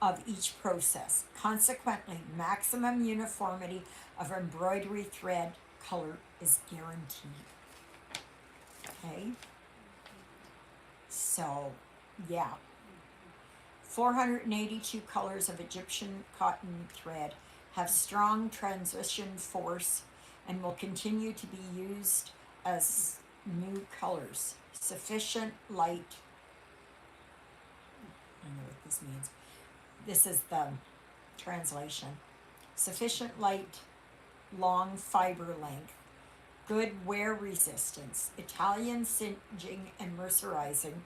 of each process. Consequently, maximum uniformity of embroidery thread color is guaranteed. Okay? So, yeah. 482 colors of Egyptian cotton thread have strong transition force and will continue to be used as new colors. Sufficient light. I don't know what this means. This is the translation. Sufficient light, long fiber length, good wear resistance, Italian singeing and mercerizing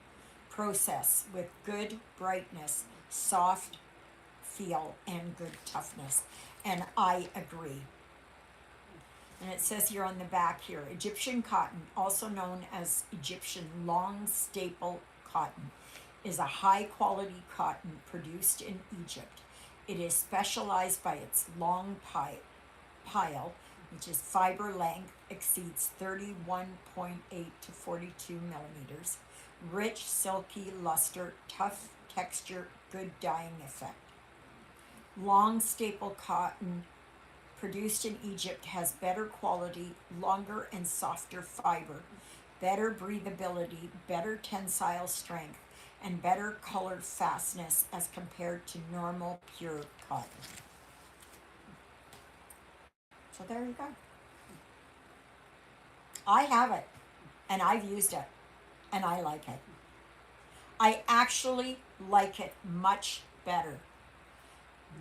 process with good brightness, soft feel, and good toughness. And I agree. And it says here on the back here, Egyptian cotton, also known as Egyptian long staple cotton, is a high quality cotton produced in Egypt. It is specialized by its long pile, which is fiber length exceeds 31.8 to 42 millimeters, rich, silky luster, tough texture, good dyeing effect. Long staple cotton produced in Egypt has better quality, longer and softer fiber, better breathability, better tensile strength, and better color fastness as compared to normal pure cotton. So there you go. I have it, and I've used it, and I like it. I actually like it much better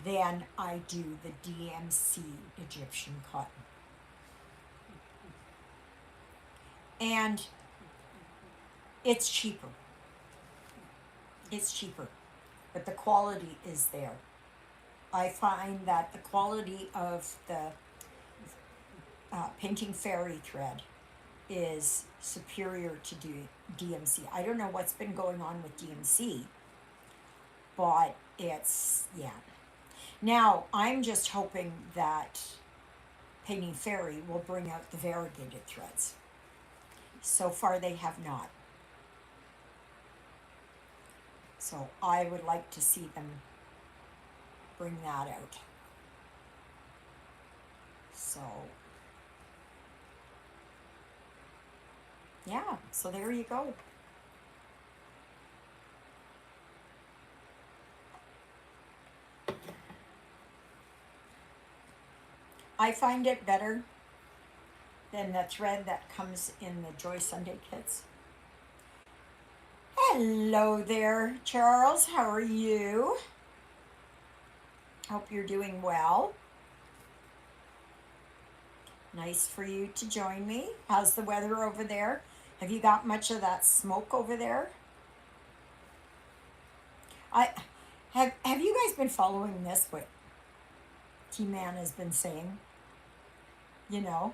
than I do the DMC Egyptian cotton. And it's cheaper. It's cheaper, but the quality is there. I find that the quality of the Painting Fairy thread is superior to DMC. I don't know what's been going on with DMC, but it's, yeah. Now, I'm just hoping that Painting Fairy will bring out the variegated threads. So far, they have not. So I would like to see them bring that out. So, yeah, so there you go. I find it better than the thread that comes in the Joy Sunday kits. Hello there, Charles. How are you? Hope you're doing well. Nice for you to join me. How's the weather over there? Have you got much of that smoke over there? Have you guys been following this? What T-Man has been saying? You know,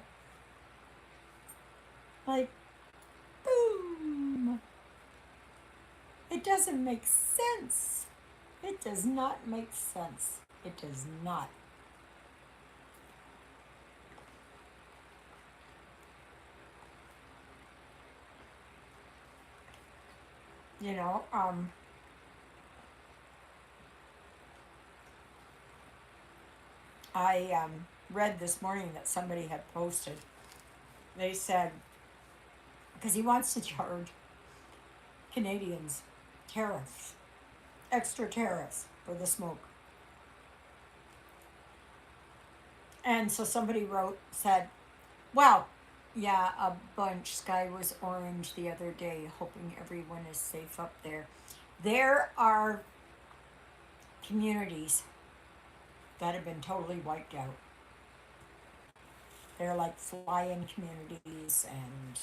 like boom. It doesn't make sense. It does not make sense. It does not. You know, I read this morning that somebody had posted. They said because he wants to charge Canadians tariffs, extra tariffs for the smoke. And so somebody said, wow, yeah, a bunch. Sky was orange the other day, hoping everyone is safe up there. There are communities that have been totally wiped out. They're like fly-in communities, and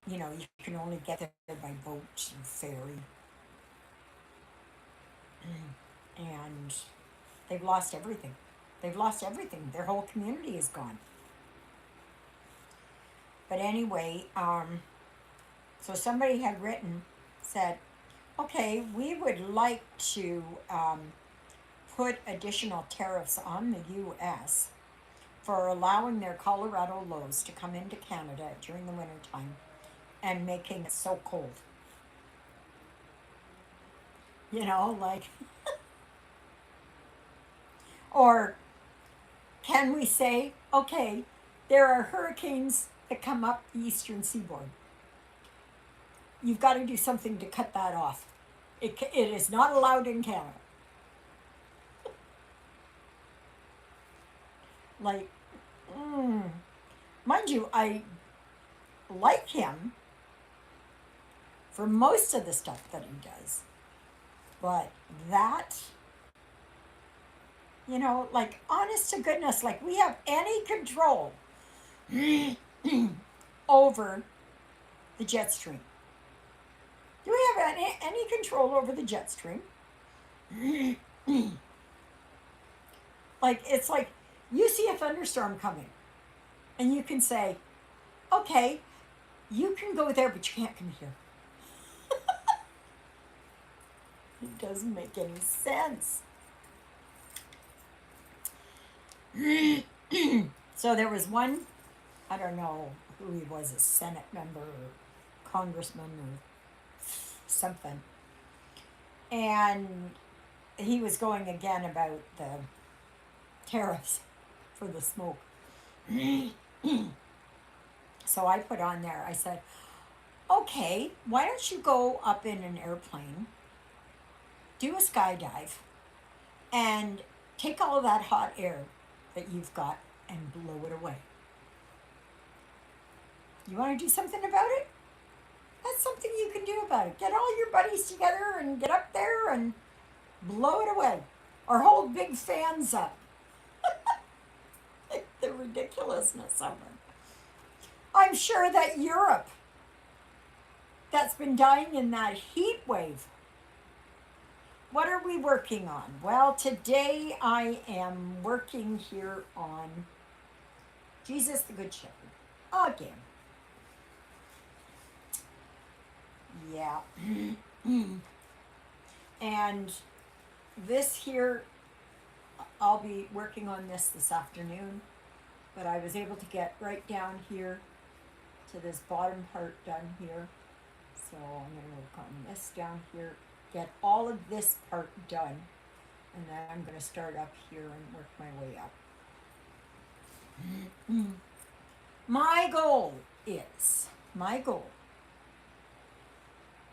you can only get there by boat and ferry, and they've lost everything. They've lost everything. Their whole community is gone. But anyway, so somebody had said, okay, we would like to put additional tariffs on the U.S. for allowing their Colorado lows to come into Canada during the wintertime and making it so cold. Like, or can we say, okay, there are hurricanes that come up the eastern seaboard. You've got to do something to cut that off. It is not allowed in Canada. Like, mind you, I like him for most of the stuff that he does. But that, like, honest to goodness, like, we have any control over the jet stream. Do we have any control over the jet stream? Like, it's like you see a thunderstorm coming, and you can say, okay, you can go there, but you can't come here. It doesn't make any sense. So there was one, I don't know who he was, a Senate member or congressman or something. And he was going again about the tariffs for the smoke. So I put on there, I said, okay, why don't you go up in an airplane, do a skydive, and take all of that hot air that you've got and blow it away. You want to do something about it? That's something you can do about it. Get all your buddies together and get up there and blow it away. Or hold big fans up. The ridiculousness of it. I'm sure that Europe, that's been dying in that heat wave. What are we working on? Well, today I am working here on Jesus the Good Shepherd again. Yeah. And this here, I'll be working on this afternoon, but I was able to get right down here to this bottom part done here. So I'm going to work on this down here, get all of this part done, and then I'm going to start up here and work my way up. My goal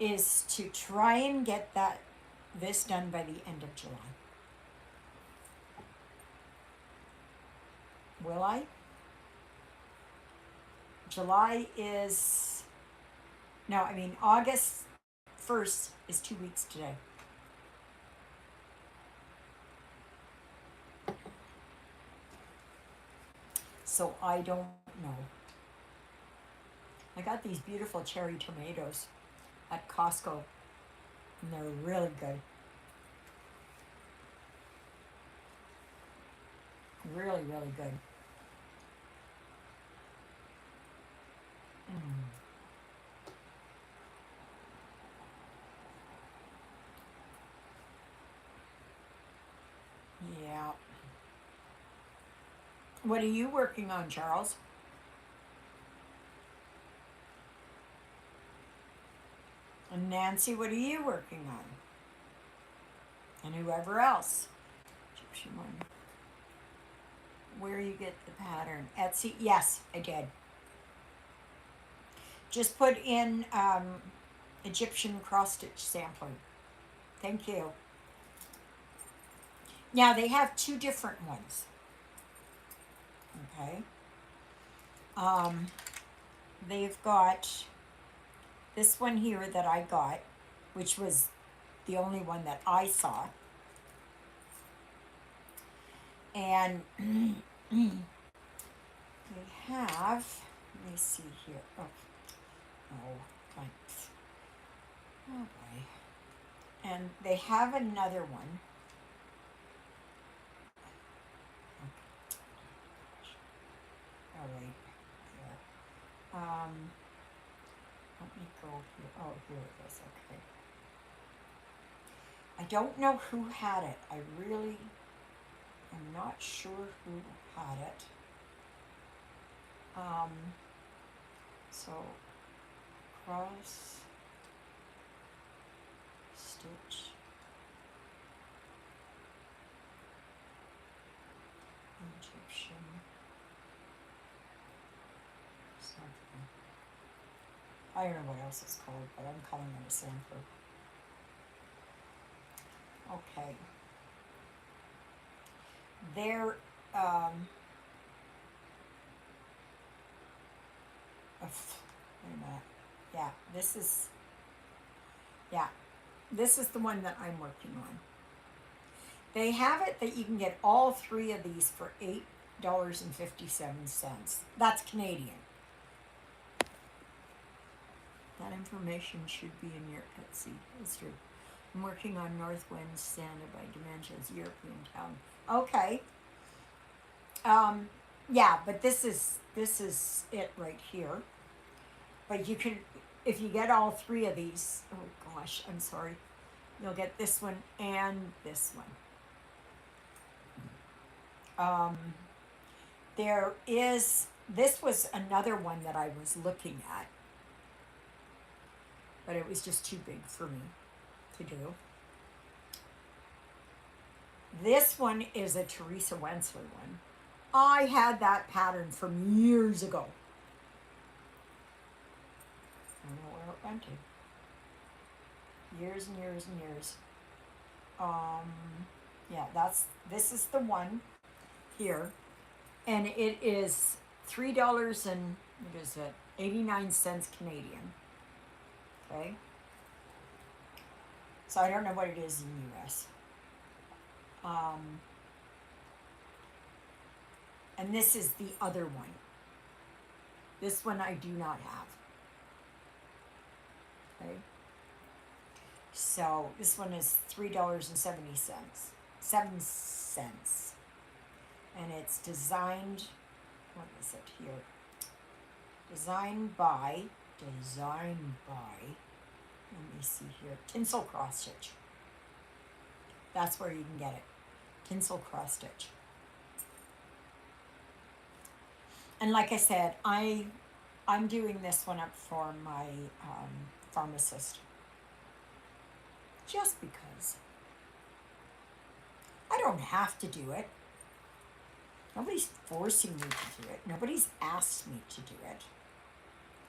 is to try and get this done by the end of July. Will I? August 1st is 2 weeks today. So I don't know. I got these beautiful cherry tomatoes at Costco, And they're really good. Really, really good. Mm. Yeah. What are you working on, Charles? And Nancy, what are you working on? And whoever else. Egyptian one. Where you get the pattern? Etsy? Yes, I did. Just put in Egyptian cross stitch sampler. Thank you. Now they have two different ones. Okay. Um, they've got this one here that I got, which was the only one that I saw. And they have, let me see here. Oh, thanks. Oh boy. And they have another one. Oh wait, there. Let me go here. Oh, here it is. Okay. I don't know who had it. I really am not sure who had it. So cross stitch Egyptian something. I don't know what else it's called, but I'm calling it a sampler. Okay. There, wait a minute. Yeah, this is the one that I'm working on. They have it that you can get all three of these for $8.57. That's Canadian. That information should be in your Etsy. That's true. I'm working on North Wind Standard by Dimensions, European Town. Okay. Yeah, but this is it right here. But you can, if you get all three of these, oh gosh, I'm sorry, you'll get this one and this one. There is, this was another one that I was looking at, but it was just too big for me to do. This one is a Teresa Wensler one. I had that pattern from years ago. I don't know where it went to. Years and years and years. Yeah, this is the one here. And it is $3 and, what is it, 89 cents Canadian. Okay. So I don't know what it is in US. And this is the other one. This one I do not have. Okay. So this one is $3.70. 7 cents. And it's designed, what is it here? Designed by, let me see here, Tinsel Cross Stitch. That's where you can get it. Tinsel Cross Stitch. And like I said, I'm doing this one up for my pharmacist. Just because. I don't have to do it. Nobody's forcing me to do it. Nobody's asked me to do it.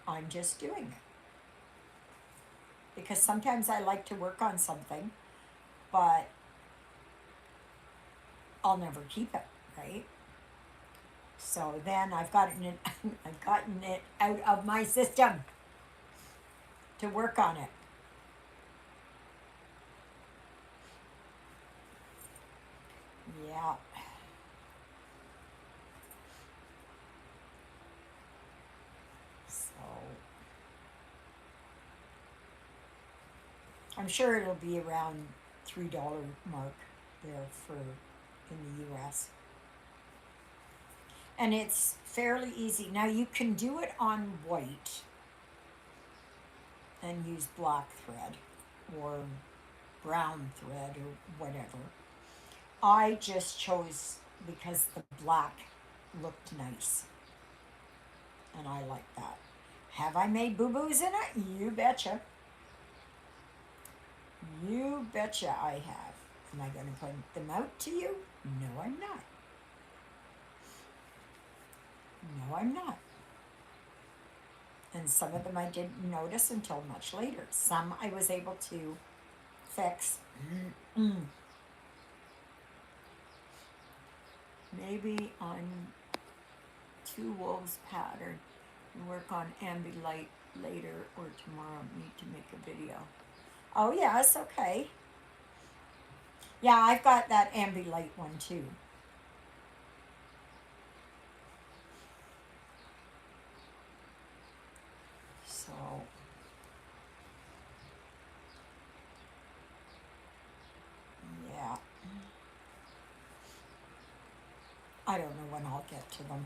I'm just doing it. Because sometimes I like to work on something, but I'll never keep it, right? So then I've gotten it out of my system to work on it. Yeah. So I'm sure it'll be around $3 mark there for in the US. And it's fairly easy. Now you can do it on white and use black thread or brown thread or whatever. I just chose because the black looked nice and I like that. Have I made boo-boos in it? You betcha. You betcha I have. Am I going to point them out to you? No, I'm not. No, I'm not. And some of them I didn't notice until much later. Some I was able to fix. Maybe on Two Wolves pattern and work on Ambilight later or tomorrow. Need to make a video. Oh yes, okay. Yeah, I've got that Ambilight one too. So yeah. I don't know when I'll get to them.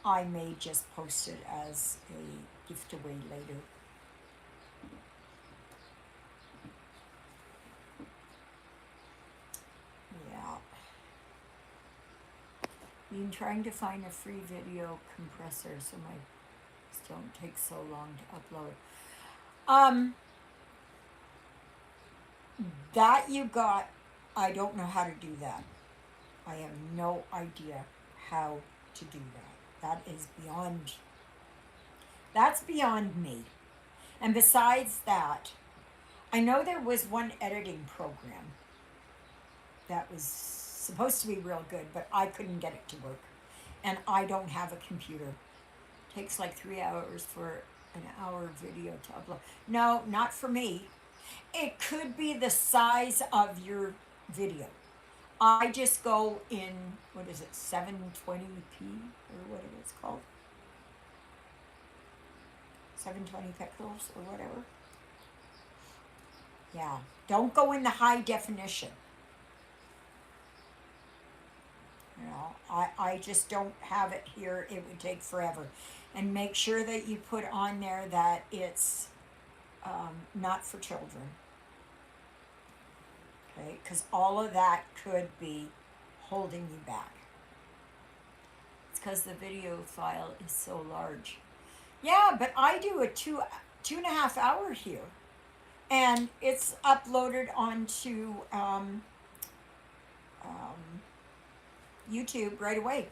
I may just post it as a gift away later. Yeah. Been trying to find a free video compressor so my don't take so long to upload. That you got, I don't know how to do that. I have no idea how to do that. That's beyond me. And besides that, I know there was one editing program that was supposed to be real good, but I couldn't get it to work. And I don't have a computer. It takes like 3 hours for an hour video to upload. No, not for me. It could be the size of your video. I just go in, what is it, 720p or whatever it's called. 720 pixels or whatever. Yeah, don't go in the high definition. You know, I just don't have it here. It would take forever. And make sure that you put on there that it's not for children. Okay, because all of that could be holding you back. It's because the video file is so large. Yeah, but I do a two and a half hour here. And it's uploaded onto YouTube right away.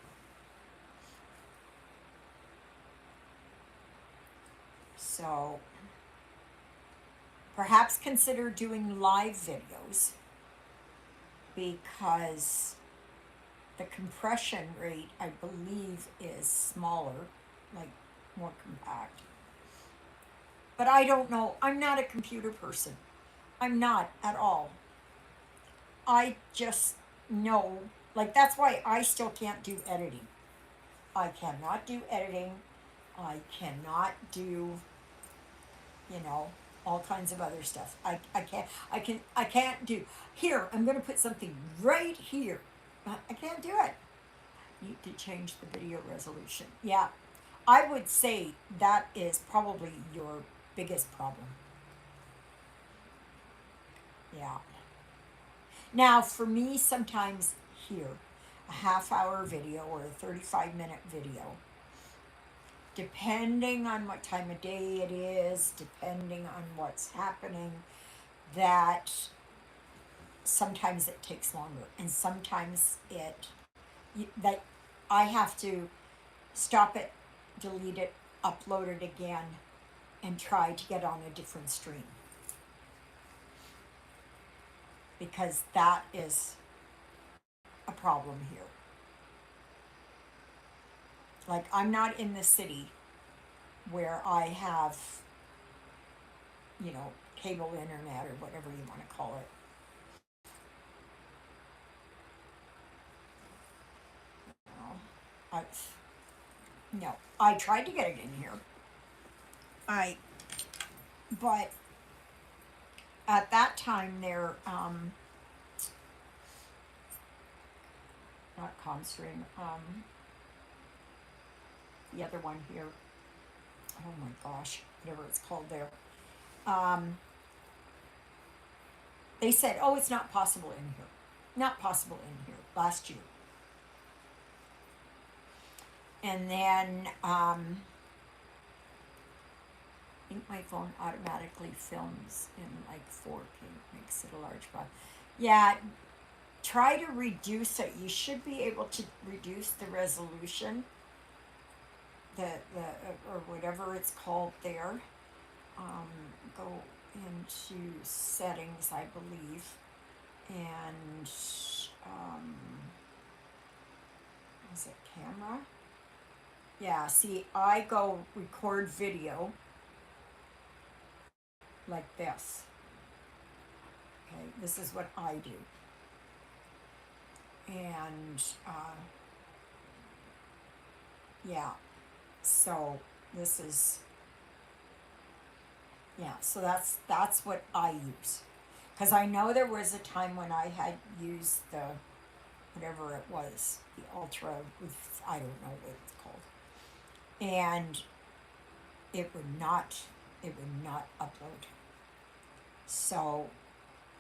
So perhaps consider doing live videos because the compression rate, I believe, is smaller, like more compact. But I don't know. I'm not a computer person. I'm not at all. I just know, like, that's why I still can't do editing. I cannot do editing. I cannot do, you know, all kinds of other stuff. I can't do. Here, I'm going to put something right here. I can't do it. Need to change the video resolution. Yeah, I would say that is probably your biggest problem. Yeah. Now, for me, sometimes here, a half-hour video or a 35-minute video, depending on what time of day it is, depending on what's happening, that sometimes it takes longer, and sometimes that I have to stop it, delete it, upload it again, and try to get on a different stream. Because that is a problem here. Like, I'm not in the city where I have, you know, cable internet or whatever you want to call it. No, I tried to get it in here. I But at that time, they're not Comstring, the other one here. Oh my gosh, whatever it's called there. Um, they said, oh, it's not possible in here. Not possible in here last year. And then I think my phone automatically films in like 4K, makes it a large file. Yeah, try to reduce it. You should be able to reduce the resolution, the or whatever it's called there. Go into settings, I believe, and is it camera? Yeah, see, I go record video like this. Okay, this is what I do. And yeah, so this is, yeah, so that's what I use. Because I know there was a time when I had used the, whatever it was, the Ultra, with, I don't know what it's called. And it would not upload. So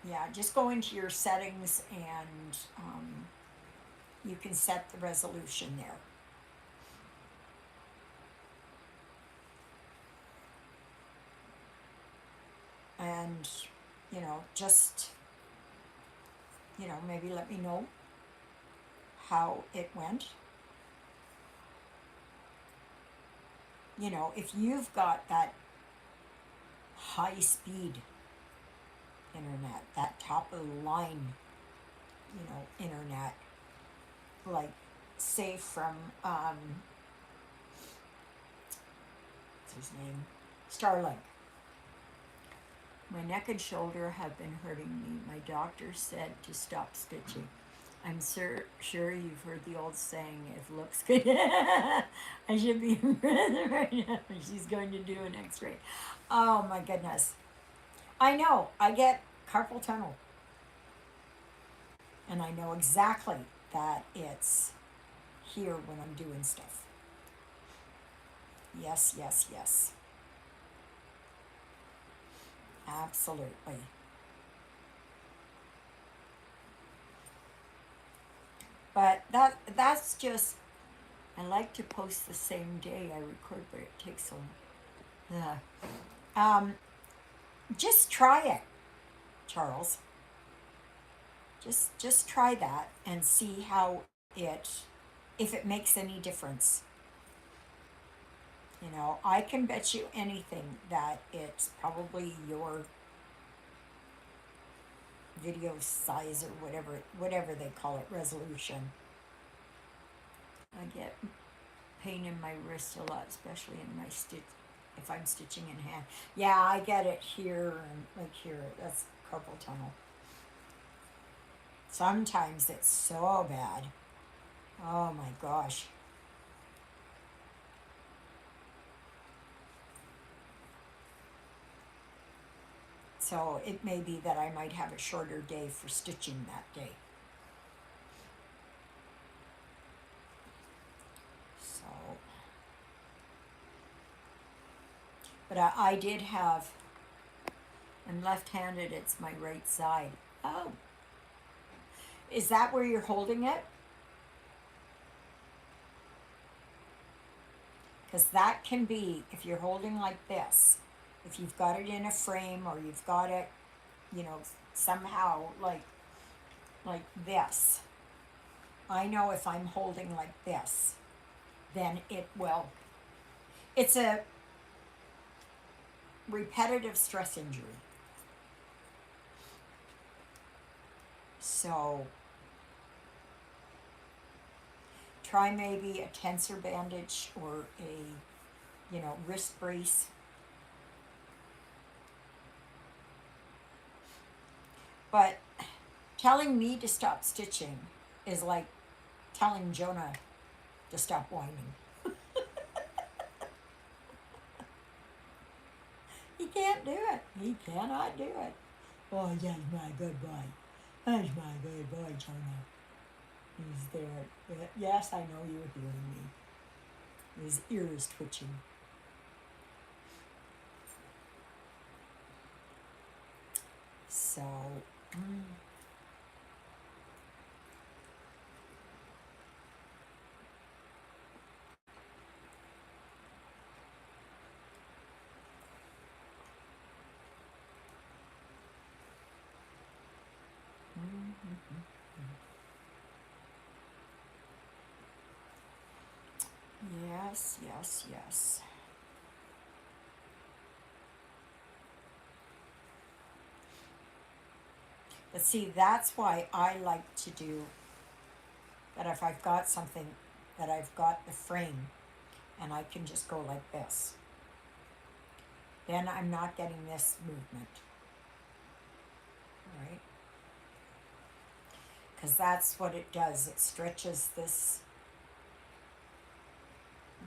yeah, just go into your settings and you can set the resolution there. And, just, maybe let me know how it went. If you've got that high speed internet, that top of the line, internet, like say from what's his name? Starlink. My neck and shoulder have been hurting me. My doctor said to stop stitching. I'm sure you've heard the old saying, if looks good, I should be in prison right now. She's going to do an x-ray. Oh my goodness. I know, I get carpal tunnel. And I know exactly that it's here when I'm doing stuff. Yes, yes, yes. Absolutely. But that's just, I like to post the same day I record, but it takes so long. Yeah. Just try it, Charles. Just try that and see how if it makes any difference. I can bet you anything that it's probably your video size or whatever they call it, resolution. I get pain in my wrist a lot, especially in my stitch if I'm stitching in hand. Yeah, I get it here and like here. That's carpal tunnel. Sometimes it's so bad. Oh my gosh. So it may be that I might have a shorter day for stitching that day. So, but I did have, I'm left-handed, it's my right side. Oh, is that where you're holding it? Because that can be, if you're holding like this, if you've got it in a frame or you've got it, somehow like this. I know if I'm holding like this, then it will. It's a repetitive stress injury. So try maybe a tensor bandage or a, wrist brace. But telling me to stop stitching is like telling Jonah to stop whining. He can't do He cannot do it. Oh, that's my good boy. That's my good boy, Jonah. He's there. Yes, I know you're hearing me. His ear is twitching. So, mm, mm, mm, yes, yes, yes. But see, that's why I like to do that. If I've got something that I've got the frame and I can just go like this, then I'm not getting this movement, right? Because that's what it does. It stretches this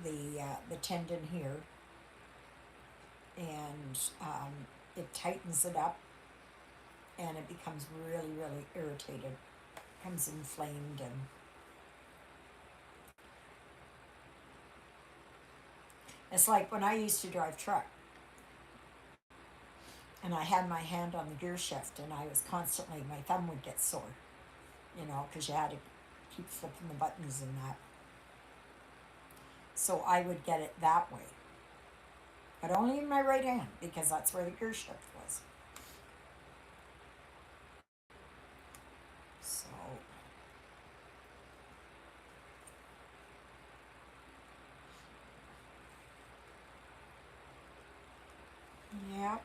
the tendon here, and it tightens it up, and it becomes really, really irritated, becomes inflamed, and it's like when I used to drive truck, and I had my hand on the gear shift, and I was constantly, my thumb would get sore, because you had to keep flipping the buttons and that. So I would get it that way, but only in my right hand because that's where the gear shift was. So, yeah.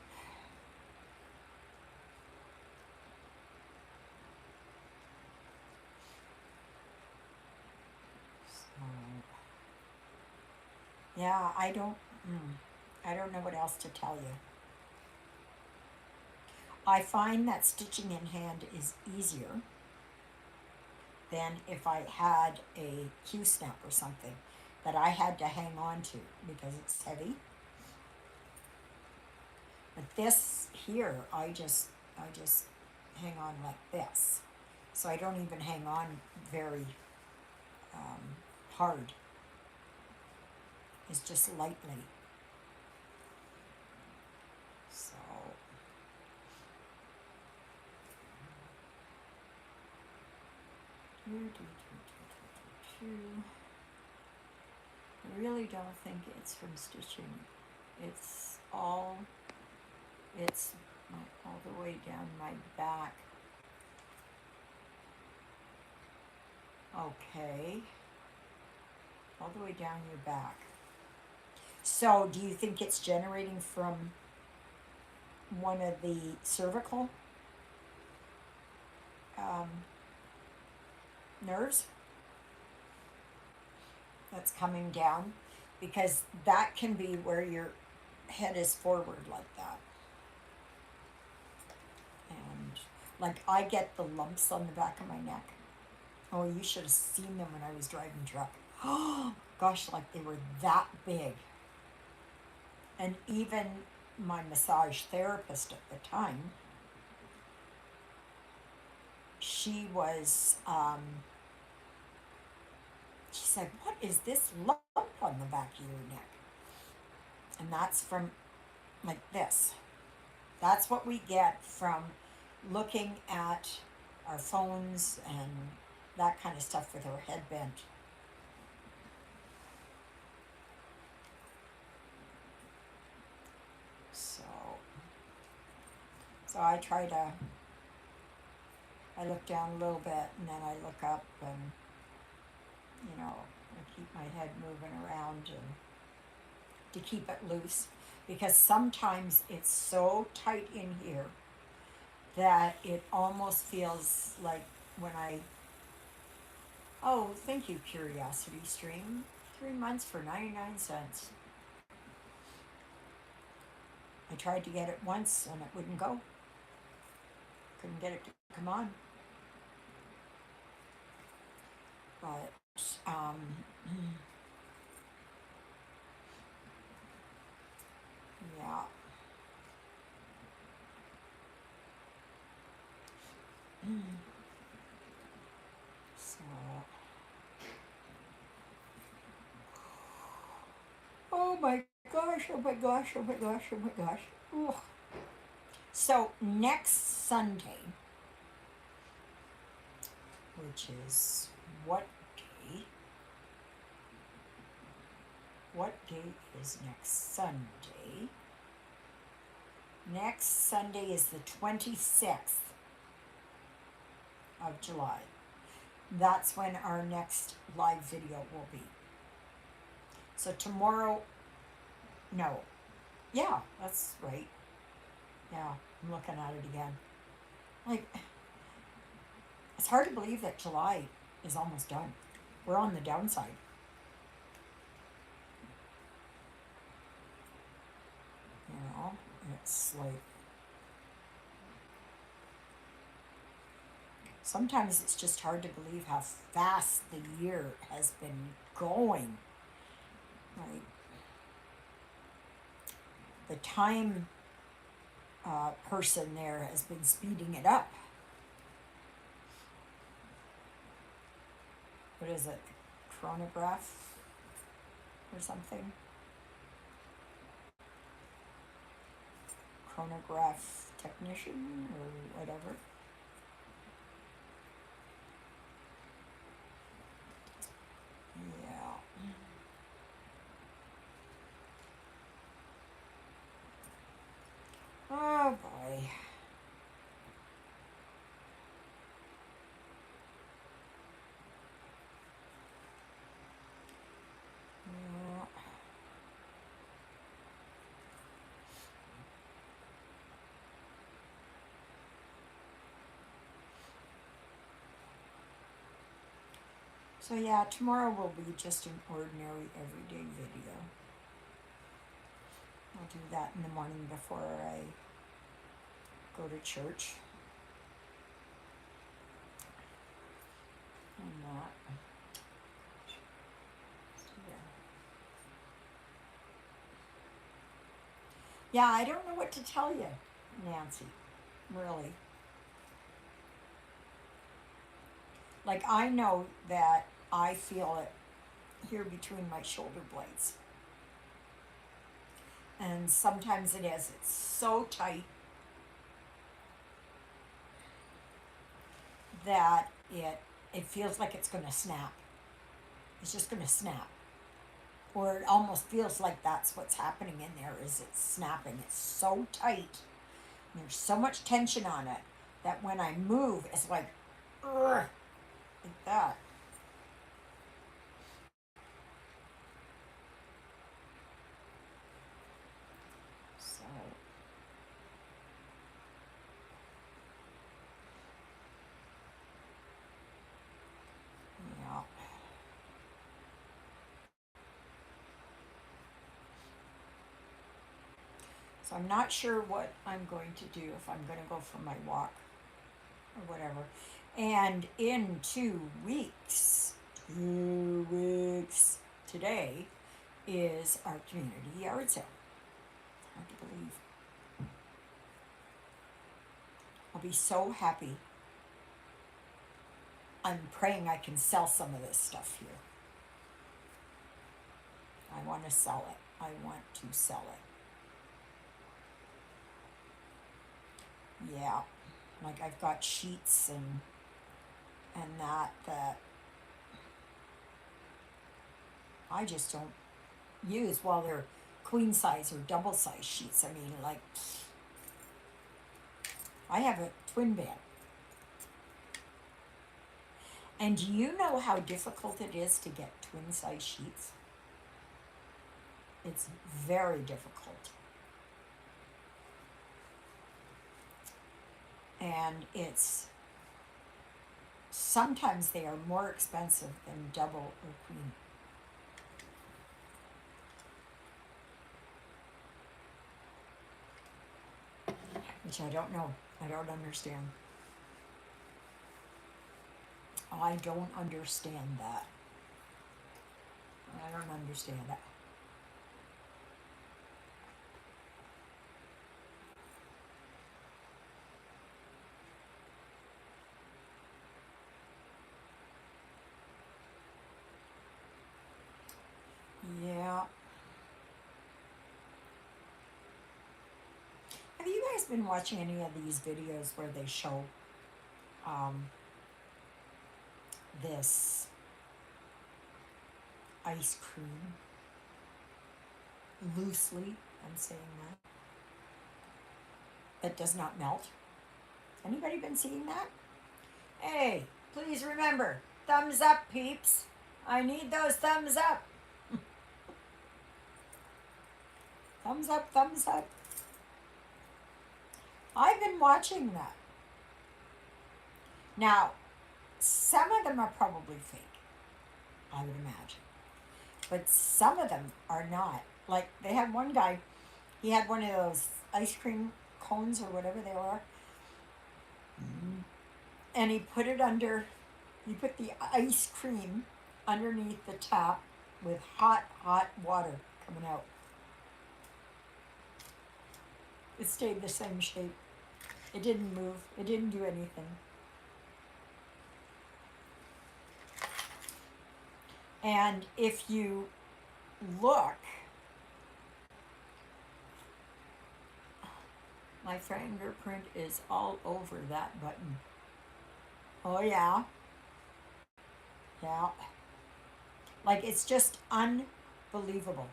So, yeah, I don't know what else to tell you. I find that stitching in hand is easier than if I had a Q-snap or something that I had to hang on to because it's heavy. But this here, I just hang on like this. So I don't even hang on very hard. It's just lightly. So I really don't think it's from stitching. It's all it's all the way down my back. Okay. All the way down your back. So do you think it's generating from one of the cervical um, nerves that's coming down? Because that can be where your head is forward like that. And like I get the lumps on the back of my neck. Oh, you should have seen them when I was driving truck. Oh, gosh, like they were that big. And even my massage therapist at the time, she was, she said, "What is this lump on the back of your neck?" And that's from like this. That's what we get from looking at our phones and that kind of stuff with our head bent. So, so I look down a little bit and then I look up and, I keep my head moving around and to keep it loose because sometimes it's so tight in here that it almost feels like when oh, thank you, Curiosity Stream. 3 months for 99 cents. I tried to get it once and it wouldn't go. Couldn't get it to come on. But, yeah. So, oh my gosh, oh my gosh, oh my gosh, oh my gosh. Ugh. So, next Sunday, which is what day? What day is next Sunday? Next Sunday is the 26th of July. That's when our next live video will be. So tomorrow, no. Yeah, that's right. Yeah, I'm looking at it again. Like, it's hard to believe that July is almost done. We're on the downside. You know, it's like, sometimes it's just hard to believe how fast the year has been going. Like, the time person there has been speeding it up. What is it? Chronograph or something? Chronograph technician or whatever. Yeah. Oh boy. Yeah. So yeah, tomorrow will be just an ordinary everyday video. I'll do that in the morning before I go to church. And that. Yeah, I don't know what to tell you, Nancy. Really. Like, I know that I feel it here between my shoulder blades. And sometimes it is. It's so tight that it feels like it's going to snap. It's just going to snap. Or it almost feels like that's what's happening in there, is it's snapping. It's so tight. And there's so much tension on it that when I move, it's like, ugh, like that. So, yeah. So I'm not sure what I'm going to do, if I'm going to go for my walk or whatever. And in 2 weeks, today is our community yard sale. Hard to believe. I'll be so happy. I'm praying I can sell some of this stuff here. I want to sell it. I want to sell it. Yeah. Like, I've got sheets and that I just don't use. Well, they're queen size or double size sheets. I mean, like, I have a twin bed. And do you know how difficult it is to get twin size sheets? It's very difficult. And sometimes they are more expensive than double or queen. Which I don't know. I don't understand. I don't understand that. I don't understand that. guys been watching any of these videos where they show um, this ice cream? Loosely, I'm saying that does not melt. Anybody been seeing that? Hey, please remember, thumbs up, peeps. I need those thumbs up. Thumbs up, thumbs up. I've been watching that. Now, some of them are probably fake, I would imagine. But some of them are not. Like, they had one guy, he had one of those ice cream cones or whatever they are. And he put the ice cream underneath the tap with hot water coming out. It stayed the same shape. It didn't move. It didn't do anything. And if you look, my fingerprint is all over that button. Oh, yeah. Yeah. Like, it's just unbelievable,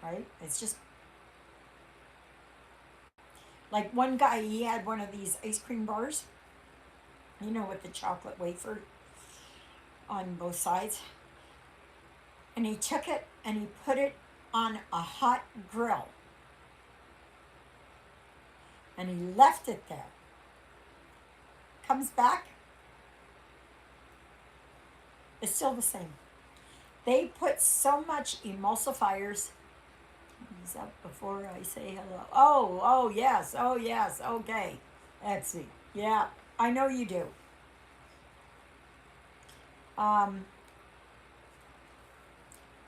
right? It's just like one guy, he had one of these ice cream bars, you know, with the chocolate wafer on both sides. And he took it and he put it on a hot grill. And he left it there. Comes back, it's still the same. They put so much emulsifiers. Is that before I say hello? Oh, yes, okay. Let's see. Yeah, I know you do.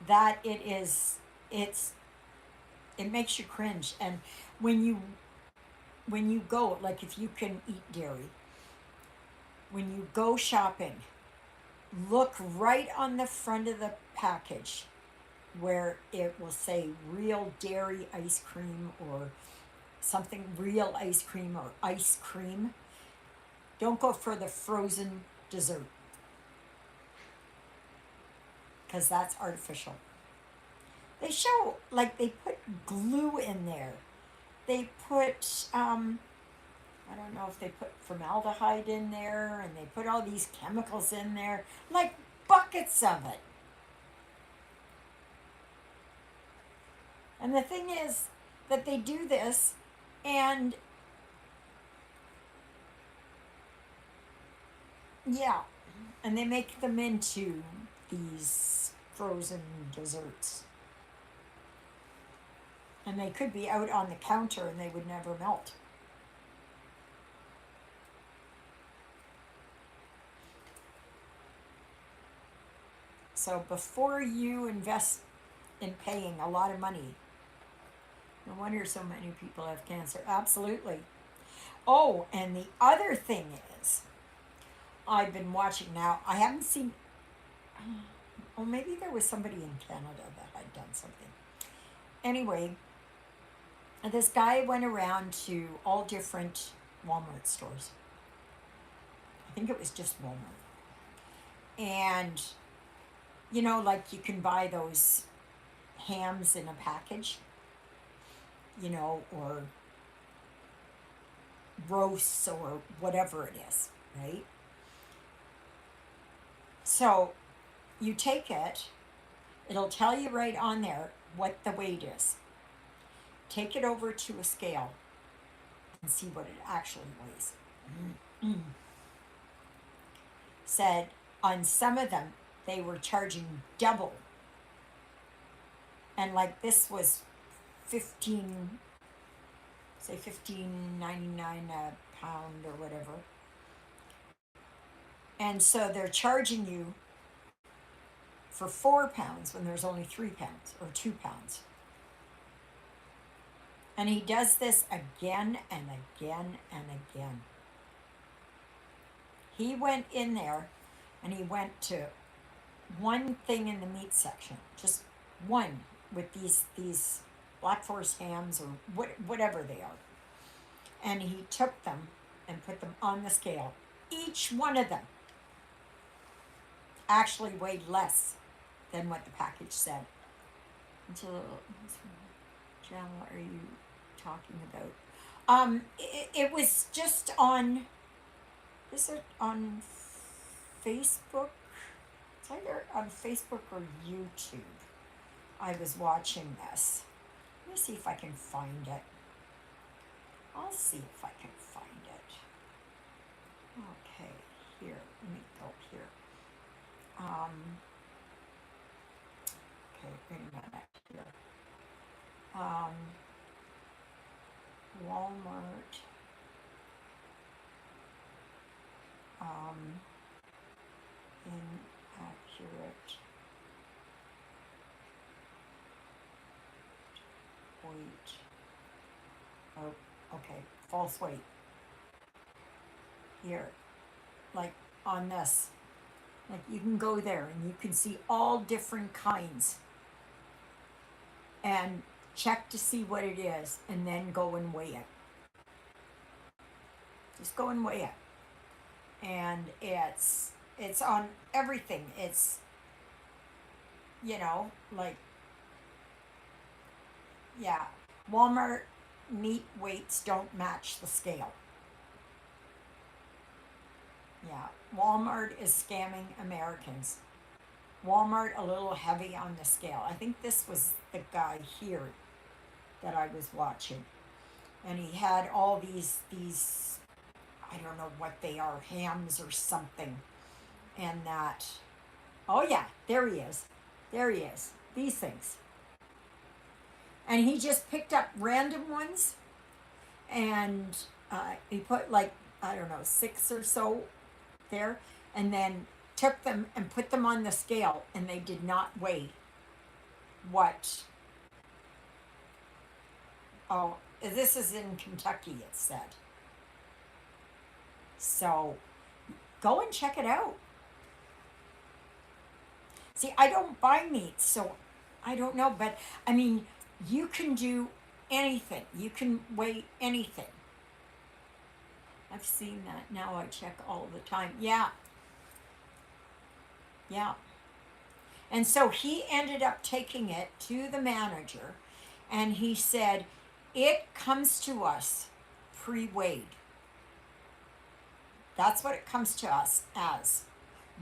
That it makes you cringe. And when you go, like if you can eat dairy, when you go shopping, look right on the front of the package where it will say real dairy ice cream or something, real ice cream or ice cream. Don't go for the frozen dessert because that's artificial. They show, like, they put glue in there. They put, I don't know if they put formaldehyde in there, and they put all these chemicals in there, like buckets of it. And the thing is that they do this, and yeah, and they make them into these frozen desserts. And they could be out on the counter and they would never melt. So before you invest in paying a lot of money, no wonder so many people have cancer. Absolutely. Oh, and the other thing is, I've been watching now. I haven't seen. Oh, maybe there was somebody in Canada that had done something. Anyway, this guy went around to all different Walmart stores. I think it was just Walmart. And, you know, like you can buy those hams in a package, you know, or roasts or whatever it is, right? So you take it, it'll tell you right on there what the weight is. Take it over to a scale and see what it actually weighs. Said on some of them, they were charging double. And like this was $15.99 a pound or whatever. And so they're charging you for 4 pounds when there's only 3 pounds or 2 pounds. And he does this again and again and again. He went in there and he went to one thing in the meat section, just one, with these Black Forest hams or whatever they are. And he took them and put them on the scale. Each one of them actually weighed less than what the package said. Until, channel are you talking about? It was just on, is it on Facebook? It's either on Facebook or YouTube. I was watching this. Let me see if I can find it. I'll see if I can find it. Okay, here, let me go here. Okay, wait a minute here. Walmart. Inaccurate weight. Oh, okay, false weight. Here, like on this. Like you can go there and you can see all different kinds and check to see what it is and then go and weigh it. Just go and weigh it. And it's on everything. It's, you know, like, yeah, Walmart meat weights don't match the scale. Yeah, Walmart is scamming Americans. Walmart a little heavy on the scale. I think this was the guy here that I was watching. And he had all these I don't know what they are, hams or something. And that, oh yeah, there he is. There he is. These things. And he just picked up random ones and he put like, I don't know, 6 or so there, and then took them and put them on the scale, and they did not weigh what, oh, this is in Kentucky, it said. So go and check it out. See, I don't buy meat, so I don't know, but I mean, you can do anything. You can weigh anything. I've seen that. Now I check all the time. Yeah. Yeah. And so he ended up taking it to the manager and he said, it comes to us pre-weighed. That's what it comes to us as.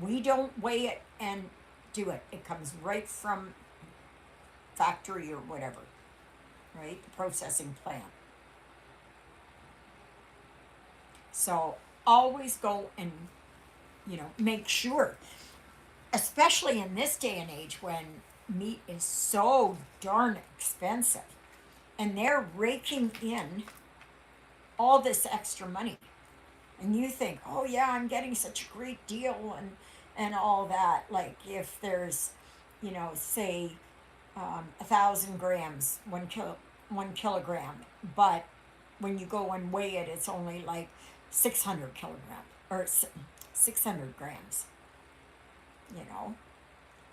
We don't weigh it and do it. It comes right from factory or whatever, right? The processing plant. So always go and, make sure, especially in this day and age when meat is so darn expensive and they're raking in all this extra money. And you think, oh yeah, I'm getting such a great deal and all that. Like if there's, say 1,000 grams, 1 kilogram, but when you go and weigh it, it's only like 600 kilograms or 600 grams.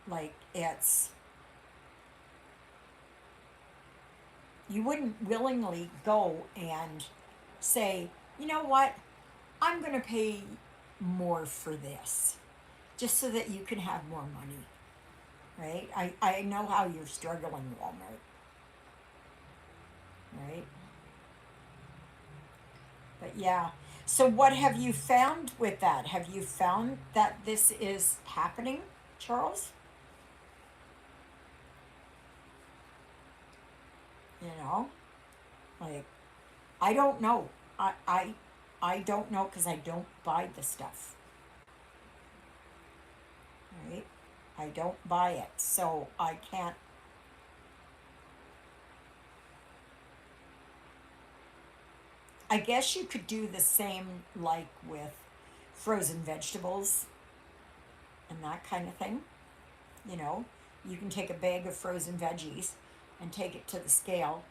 Like it's, you wouldn't willingly go and say, you know what, I'm going to pay more for this just so that you can have more money, right? I know how you're struggling, Walmart, right? But yeah, so what have you found with that? Have you found that this is happening, Charles? Like, I don't know. I don't know because I don't buy the stuff, right? I don't buy it, so I can't. I guess you could do the same like with frozen vegetables and that kind of thing. You know, you can take a bag of frozen veggies and take it to the scale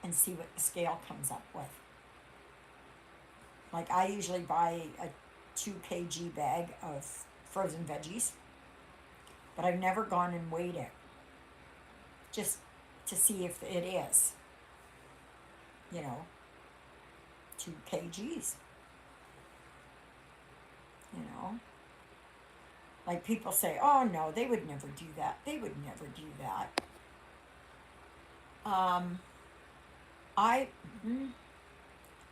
and see what the scale comes up with. Like I usually buy a 2 kg bag of frozen veggies, but I've never gone and weighed it just to see if it is, 2 kgs, you know. Like people say, oh no, they would never do that. They would never do that. Um, I, mm,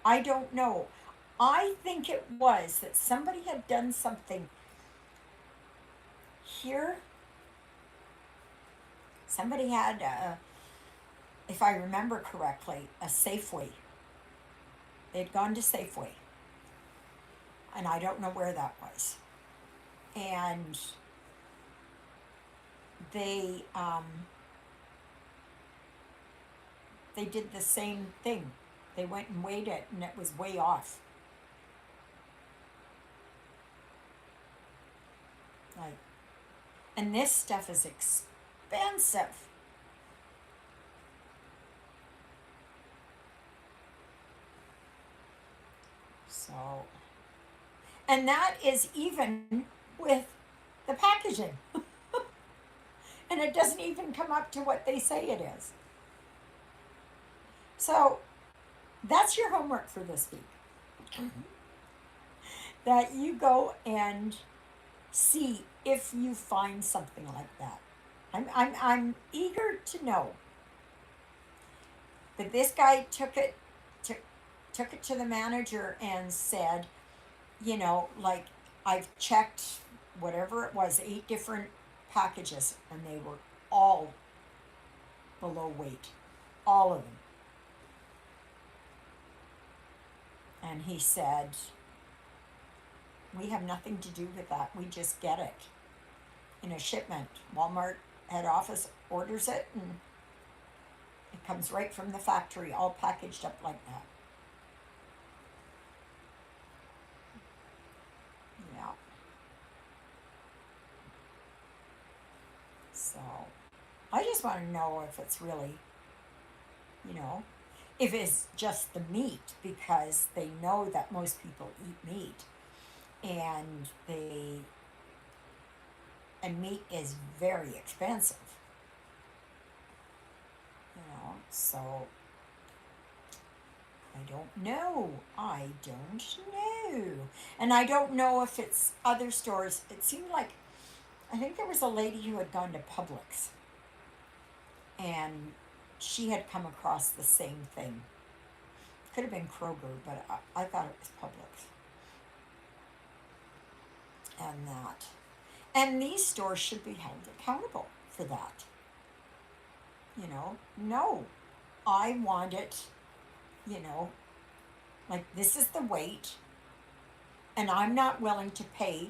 I don't know. I think it was that somebody had done something here. Somebody had, if I remember correctly, a Safeway. They'd gone to Safeway, and I don't know where that was. And they um, they did the same thing. They went and weighed it, and it was way off. Like, and this stuff is expensive. So, and that is even with the packaging, and it doesn't even come up to what they say it is. So that's your homework for this week. That you go and see if you find something like that. I'm eager to know that this guy to, took it to the manager and said, you know, like, I've checked whatever it was, 8 different packages, and they were all below weight, all of them. And he said, we have nothing to do with that. We just get it in a shipment. Walmart head office orders it, and it comes right from the factory, all packaged up like that. Yeah. So I just want to know if it's really, you know, if it's just the meat, because they know that most people eat meat, and they and meat is very expensive, you know. So I don't know. I don't know. And I don't know if it's other stores. It seemed like, I think there was a lady who had gone to Publix, and she had come across the same thing. Could have been Kroger, but I thought it was Publix. And that. And these stores should be held accountable for that. You know, no, I want it, you know, like, this is the weight, and I'm not willing to pay.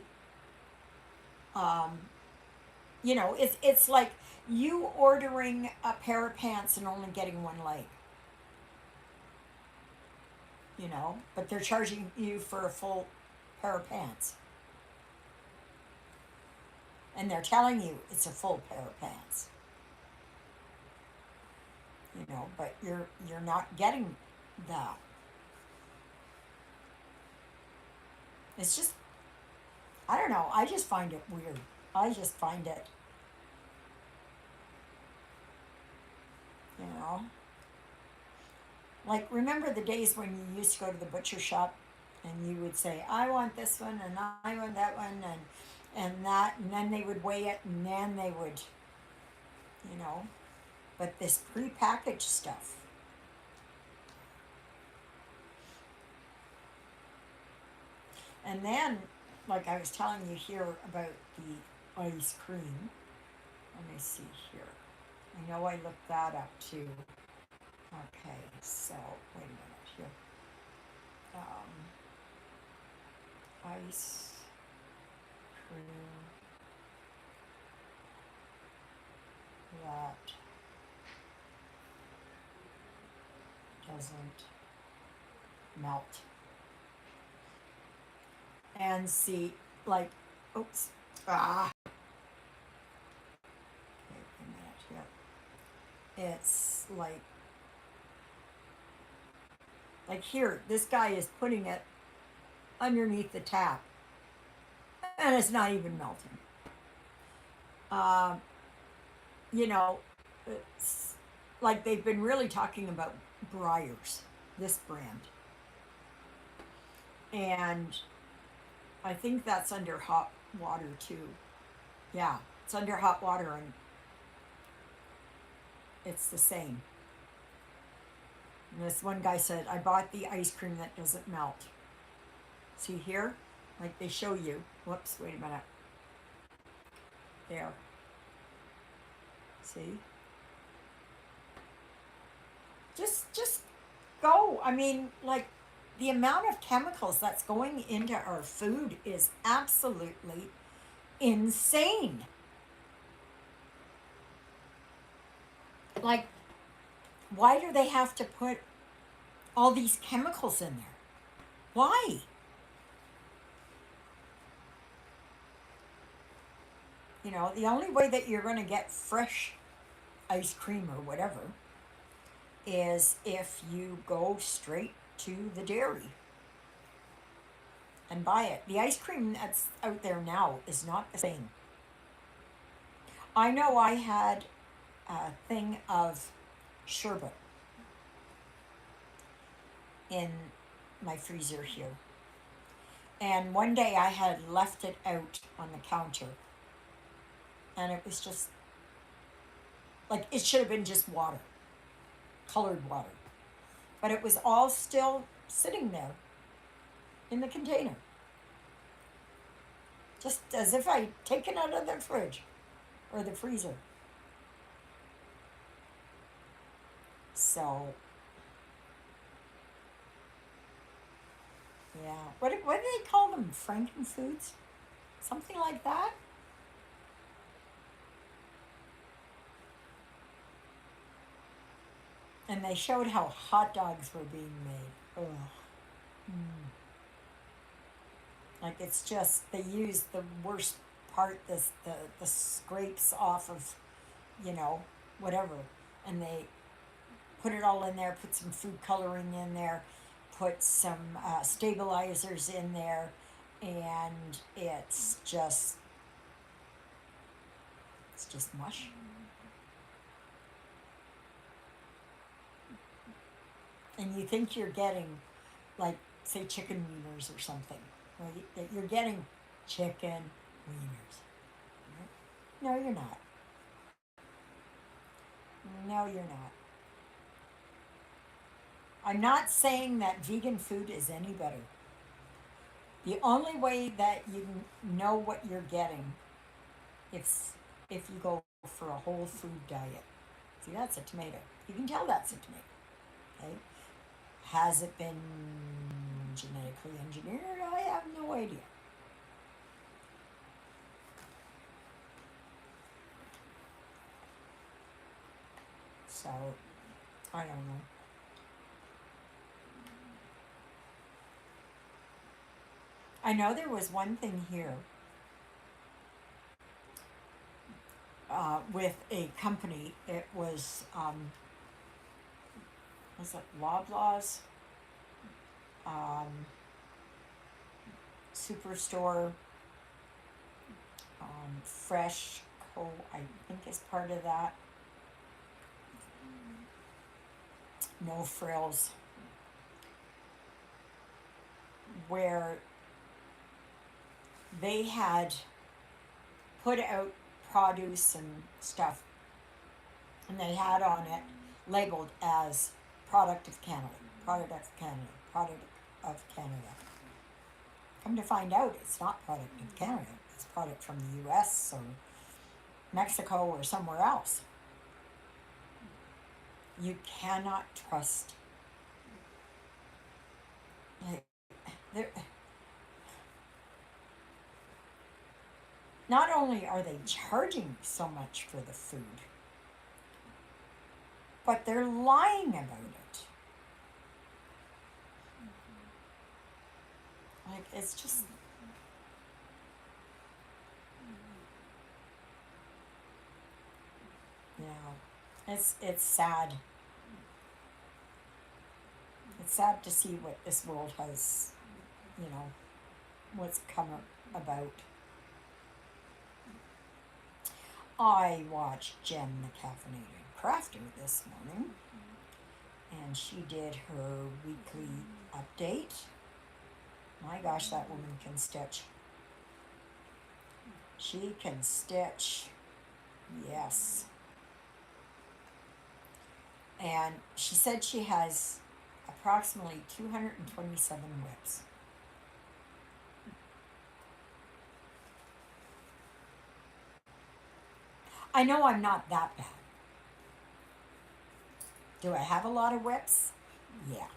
Um, you know, it's like you ordering a pair of pants and only getting one leg, you know, but they're charging you for a full pair of pants. And they're telling you it's a full pair of pants, you know, but you're not getting that. It's just, I don't know, I just find it weird. I just find it, you know, like, remember the days when you used to go to the butcher shop and you would say, I want this one and I want that one, and that, and then they would weigh it, and then they would, you know, but this prepackaged stuff. And then, like I was telling you here about the ice cream. Let me see here. I know I looked that up too. Okay, so wait a minute here. Ice cream that doesn't melt. And see, like, oops, wait a minute here. It's like here, this guy is putting it underneath the tap, and it's not even melting. Um, you know, it's like they've been really talking about Breyers, this brand. And I think that's under hot water too. Yeah, it's under hot water and it's the same. And this one guy said, I bought the ice cream that doesn't melt. See here? Like they show you. Whoops, wait a minute. There. See? Just go. I mean, like the amount of chemicals that's going into our food is absolutely insane. Like, why do they have to put all these chemicals in there? Why? You know, the only way that you're going to get fresh ice cream or whatever is if you go straight to the dairy and buy it. The ice cream that's out there now is not the same. I know I had a thing of sherbet in my freezer here. And one day I had left it out on the counter. And it was just like it should have been just water, colored water. But it was all still sitting there in the container. Just as if I'd taken it out of the fridge or the freezer. So, yeah. What do they call them? Frankenfoods? Something like that? And they showed how hot dogs were being made. Ugh. Mm. Like it's just, they use the worst part, the scrapes off of, you know, whatever. And they put it all in there, put some food coloring in there, put some stabilizers in there, and it's just mush. And you think you're getting, like, say, chicken wieners or something, right? That you're getting chicken wieners. No, you're not. No, you're not. I'm not saying that vegan food is any better. The only way that you know what you're getting if if you go for a whole food diet. See, that's a tomato. You can tell that's a tomato. Okay? Has it been genetically engineered? I have no idea. So, I don't know. I know there was one thing here with a company. It was it Loblaws um, Superstore, Fresh Co. I think is part of that. No Frills, where they had put out produce and stuff, and they had on it labeled as product of Canada, product of Canada, product of Canada. Come to find out, it's not product of Canada. It's product from the U.S. or Mexico or somewhere else. You cannot trust. Like, not only are they charging so much for the food, but they're lying about it. Like it's just you know, it's sad. It's sad to see what this world has, you know, what's come about. I watched Jen the Caffeinated Crafter this morning, and she did her weekly update My gosh, that woman can stitch. She can stitch. Yes. And she said she has approximately 227 whips. I know I'm not that bad. Do I have a lot of whips? Yeah,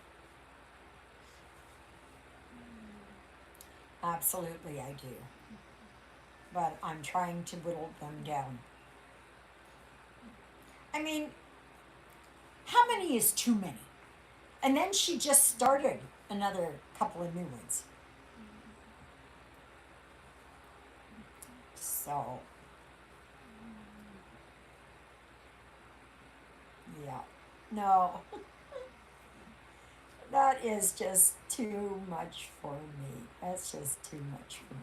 absolutely I do. But I'm trying to whittle them down. I mean, how many is too many? And then she just started another couple of new ones. So, yeah. No, that is just too much for me. That's just too much for me.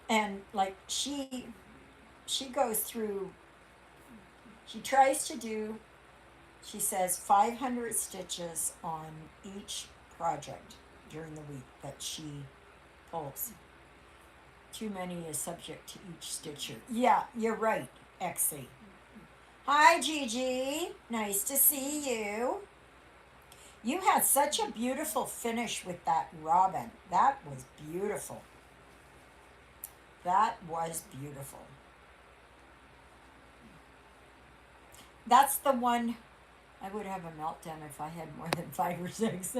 And like she goes through, she tries to do, she says 500 stitches on each project during the week that she pulls. Too many is subject to each stitcher. Yeah, you're right, Exie. Hi, Gigi. Nice to see you. You had such a beautiful finish with that robin. That was beautiful. That was beautiful. That's the one. I would have a meltdown if I had more than five or six.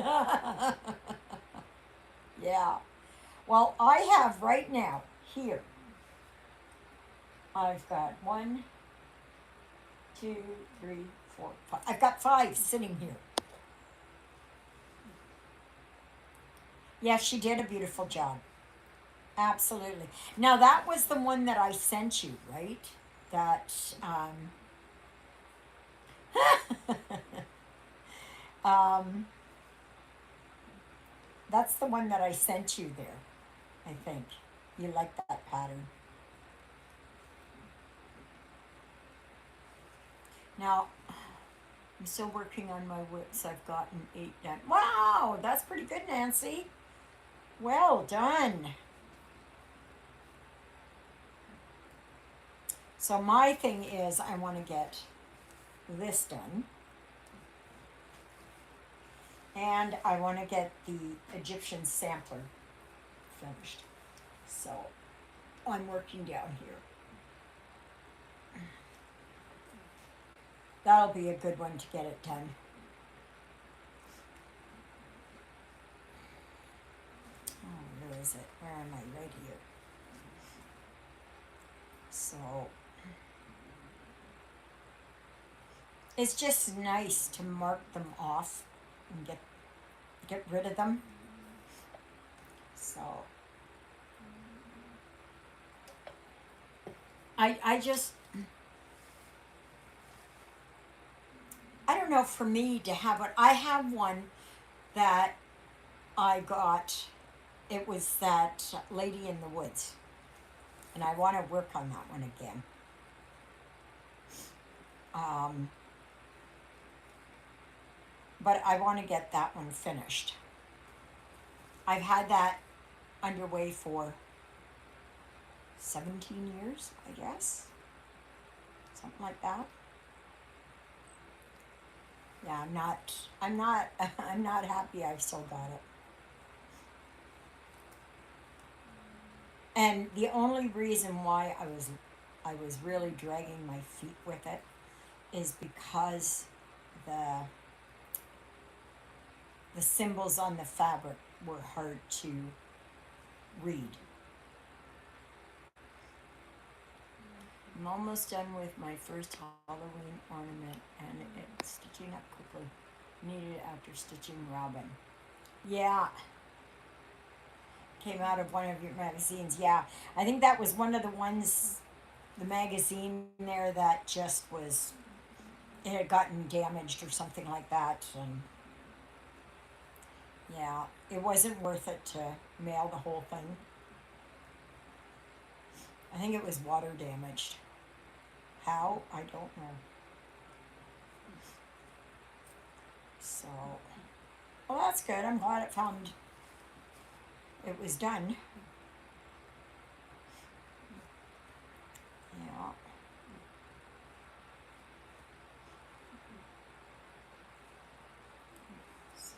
Yeah. Well, I have right now here, I've got one, two, three, four, five. I've got five sitting here. Yes, she did a beautiful job. Absolutely. Now that was the one that I sent you, right? That um, that's the one that I sent you there. I think you like that pattern. Now I'm still working on my whips. I've gotten 8 done. Wow, that's pretty good, Nancy. Well done. So my thing is I want to get this done. And I want to get the Egyptian sampler finished. So I'm working down here. That'll be a good one to get it done. Oh, where is it? Where am I? Right here. So it's just nice to mark them off and get rid of them. So I just I don't know, for me to have one. I have one that I got. It was that Lady in the Woods, and I want to work on that one again. Um, but I want to get that one finished. I've had that underway for 17 years, I guess, something like that. Yeah, I'm not happy I've still got it. And the only reason why I was really dragging my feet with it is because the the symbols on the fabric were hard to read. I'm almost done with my first Halloween ornament and it's stitching up quickly. Needed after stitching Robin. Yeah, came out of one of your magazines. Yeah, I think that was one of the ones, the magazine there that just was, it had gotten damaged or something like that. And yeah, it wasn't worth it to mail the whole thing. I think it was water damaged. How? I don't know. So, Well, that's good. I'm glad it was done. Yeah. So,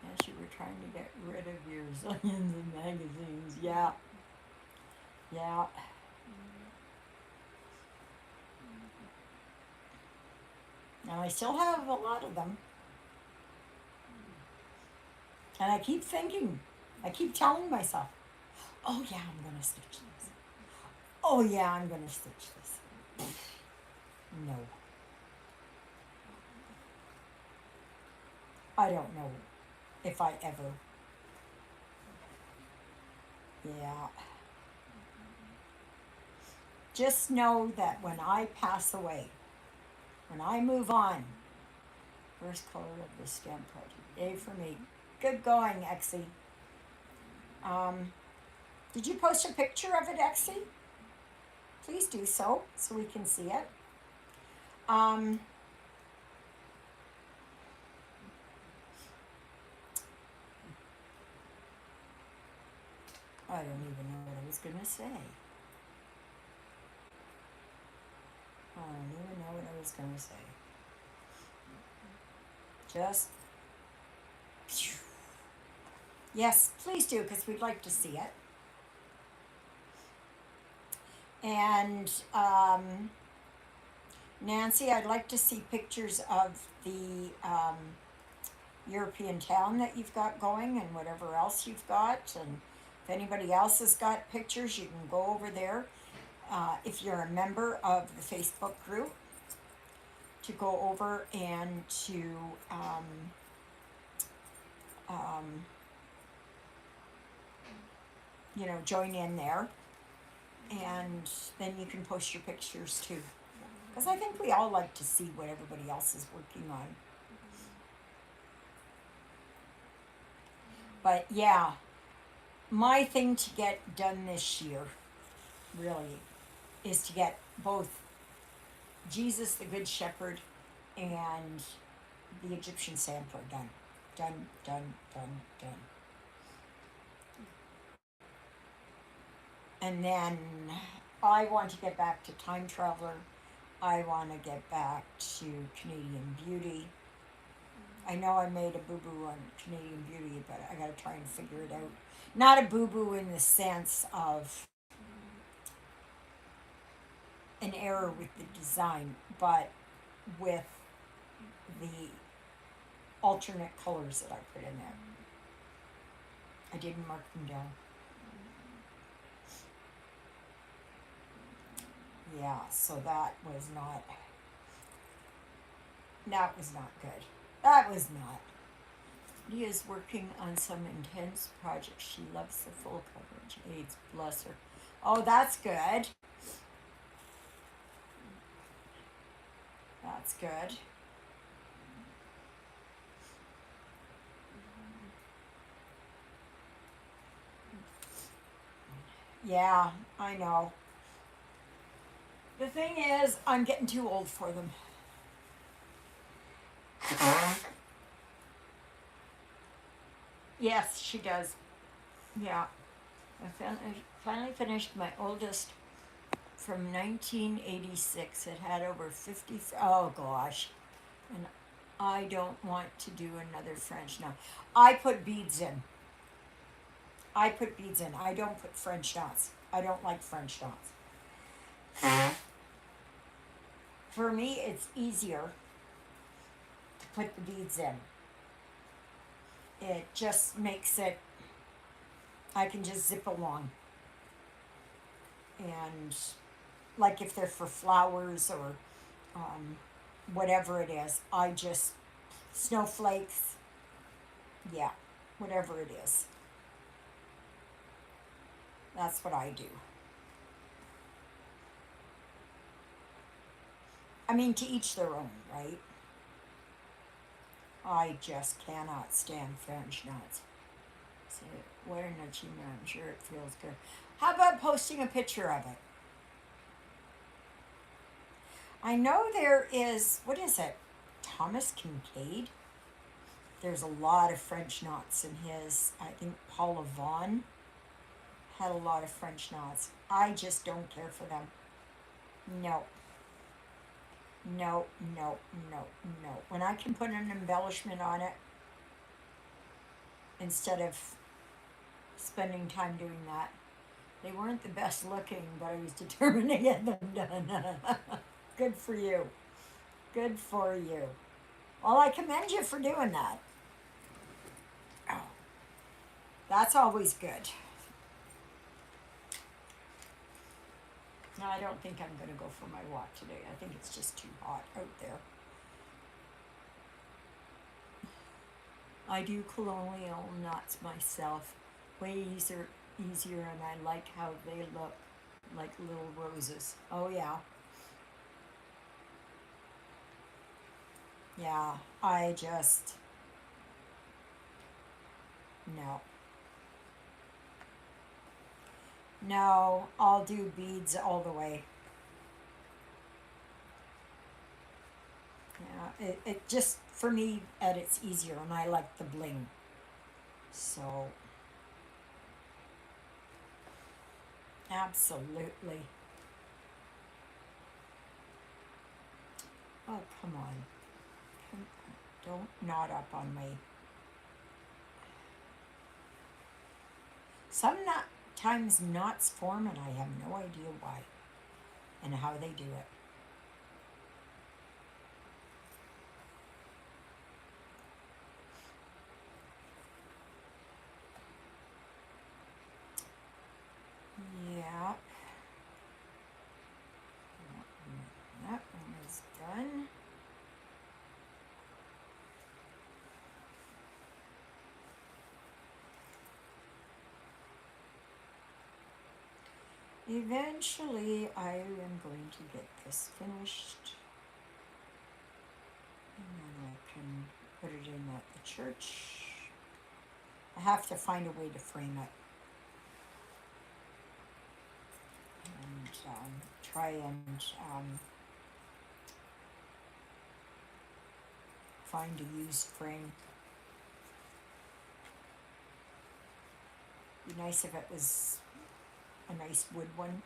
yes, you were trying to get rid of your zillions of magazines. Yeah. Yeah. And I still have a lot of them. And I keep thinking, I keep telling myself, oh yeah, I'm going to stitch this. Oh yeah, I'm going to stitch this. No, I don't know if I ever. Yeah. Just know that when I pass away, when I move on, first color of the stamp project. A for me. Good going, Exie. Um, did you post a picture of it, Exie? Please do so we can see it. Um, I don't even know what I was going to say. I don't even know what I was going to say. Just, yes, please do, because we'd like to see it. And Nancy, I'd like to see pictures of the European town that you've got going and whatever else you've got. And if anybody else has got pictures, you can go over there. If you're a member of the Facebook group, to go over and to um, join in there, and then you can post your pictures too. Because I think we all like to see what everybody else is working on. But yeah, my thing to get done this year, really, is to get both Jesus the Good Shepherd and the Egyptian sampler done. Done, done, done, done. And then I want to get back to Time Traveler. I want to get back to Canadian Beauty. I know I made a boo-boo on Canadian Beauty, but I gotta try and figure it out. Not a boo-boo in the sense of an error with the design, but with the alternate colors that I put in there. I didn't mark them down. Yeah, so that was not good. That was not. Leah's working on some intense project. She loves the full coverage. AIDS, bless her. Oh, that's good. That's good. Yeah, I know. The thing is, I'm getting too old for them. Yes, she does. Yeah. I finally finished my oldest from 1986. It had over 50. Oh gosh. And I don't want to do another French now. I put beads in. I put beads in. I don't put French knots. I don't like French knots. For me, it's easier to put the beads in. It just makes it, I can just zip along. And like if they're for flowers or whatever it is, I just, snowflakes, yeah, whatever it is. That's what I do. I mean, to each their own, right? I just cannot stand French knots. So, wearing a chima, I'm sure it feels good. How about posting a picture of it? I know there is, what is it? Thomas Kincaid. There's a lot of French knots in his. I think Paula Vaughan had a lot of French knots. I just don't care for them. No, no, no, no, no. When I can put an embellishment on it instead of spending time doing that. They weren't the best looking, but I was determined to get them done. Good for you. Good for you. Well, I commend you for doing that. Oh, that's always good. No, I don't think I'm going to go for my walk today. I think it's just too hot out there. I do colonial knots myself. Way easier, and I like how they look like little roses. Oh, yeah. Yeah, I just, no. No, I'll do beads all the way. Yeah, it just, for me, it's easier, and I like the bling. So, absolutely. Oh, come on. Come, don't knot up on me. Sometimes knots form, and I have no idea why and how they do it. Yeah. That one is done. Eventually, I am going to get this finished, and then I can put it in at the church. I have to find a way to frame it and try and find a used frame. Be nice if it was a nice wood one.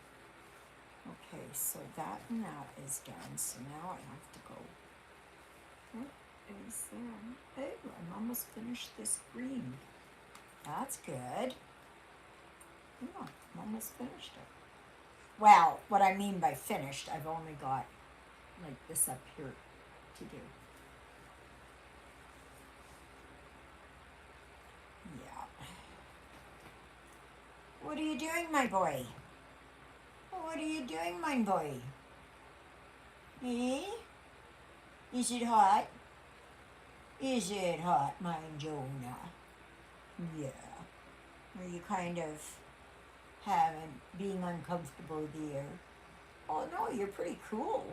Okay, so that and that is done. So now I have to go. What is that? Oh, I'm almost finished this green. That's good. Yeah, I'm almost finished it. Well, what I mean by finished, I've only got like this up here to do. Yeah. What are you doing, my boy? What are you doing, my boy? Eh? Is it hot? Is it hot, my Jonah? Yeah. Are you kind of being uncomfortable there? Oh no, you're pretty cool.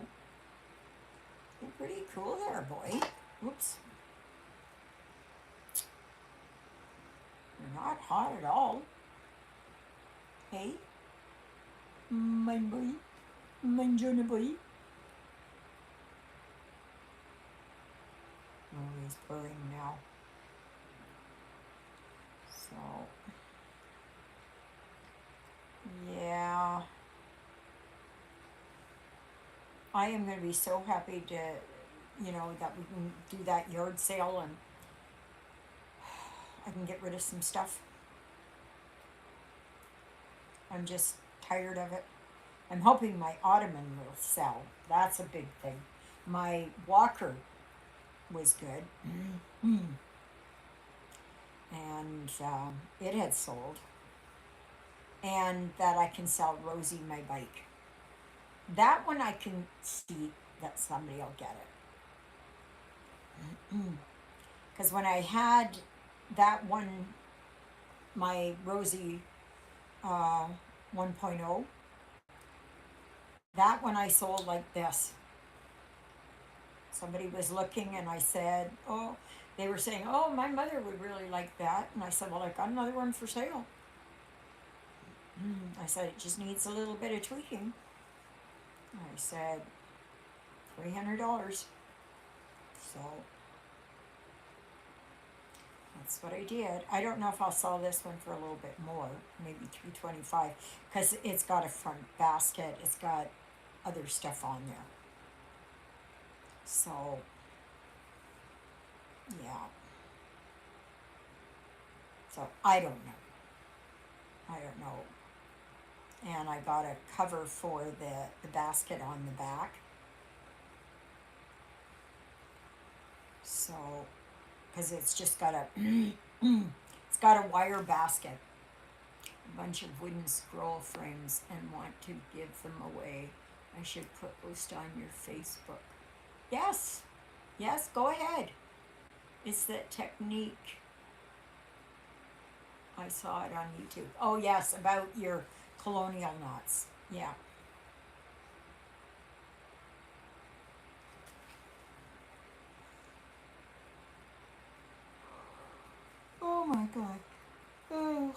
You're pretty cool there, boy. Oops. You're not hot at all. Hey? My boy? My Jonah boy? Oh, he's purring now. So, yeah. I am going to be so happy to, that we can do that yard sale and I can get rid of some stuff. I'm just tired of it. I'm hoping my ottoman will sell. That's a big thing. My walker was good. And it had sold. And that I can sell Rosie my bike. That one I can see that somebody will get it. Because when I had that one, my Rosie 1.0, that one I sold like this. Somebody was looking and I said, oh, they were saying, oh, my mother would really like that. And I said, well, I got another one for sale. I said, it just needs a little bit of tweaking. I said, $300. So that's what I did. I don't know if I'll sell this one for a little bit more, maybe $3.25, because it's got a front basket. It's got other stuff on there. So yeah. So I don't know. I don't know. And I got a cover for the basket on the back. So, because it's just got a, it's got a wire basket, a bunch of wooden scroll frames, and want to give them away. I should post on your Facebook. Yes, yes, go ahead. It's that technique. I saw it on YouTube. Oh yes, about your colonial knots. Yeah. Oh my God. Oh.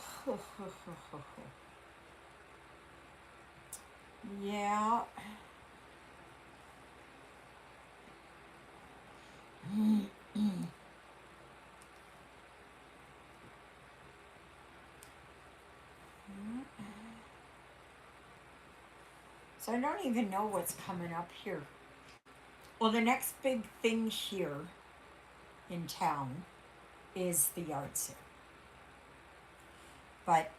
Yeah. So I don't even know what's coming up here. Well, the next big thing here in town is the yard sale. But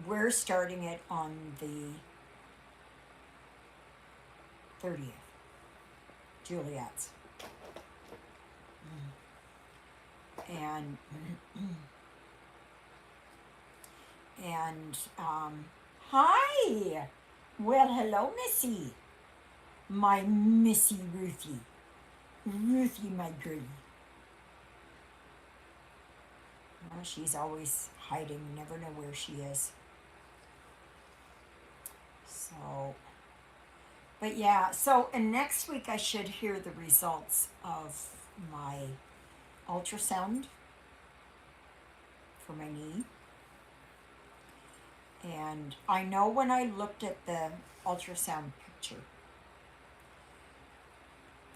we're starting it on the 30th. Juliet's. And hi. Well, hello, Missy. My Missy Ruthie. Ruthie, my girlie. Well, she's always hiding. You never know where she is. So, but yeah. So, and next week I should hear the results of my ultrasound for my knee. And I know when I looked at the ultrasound picture,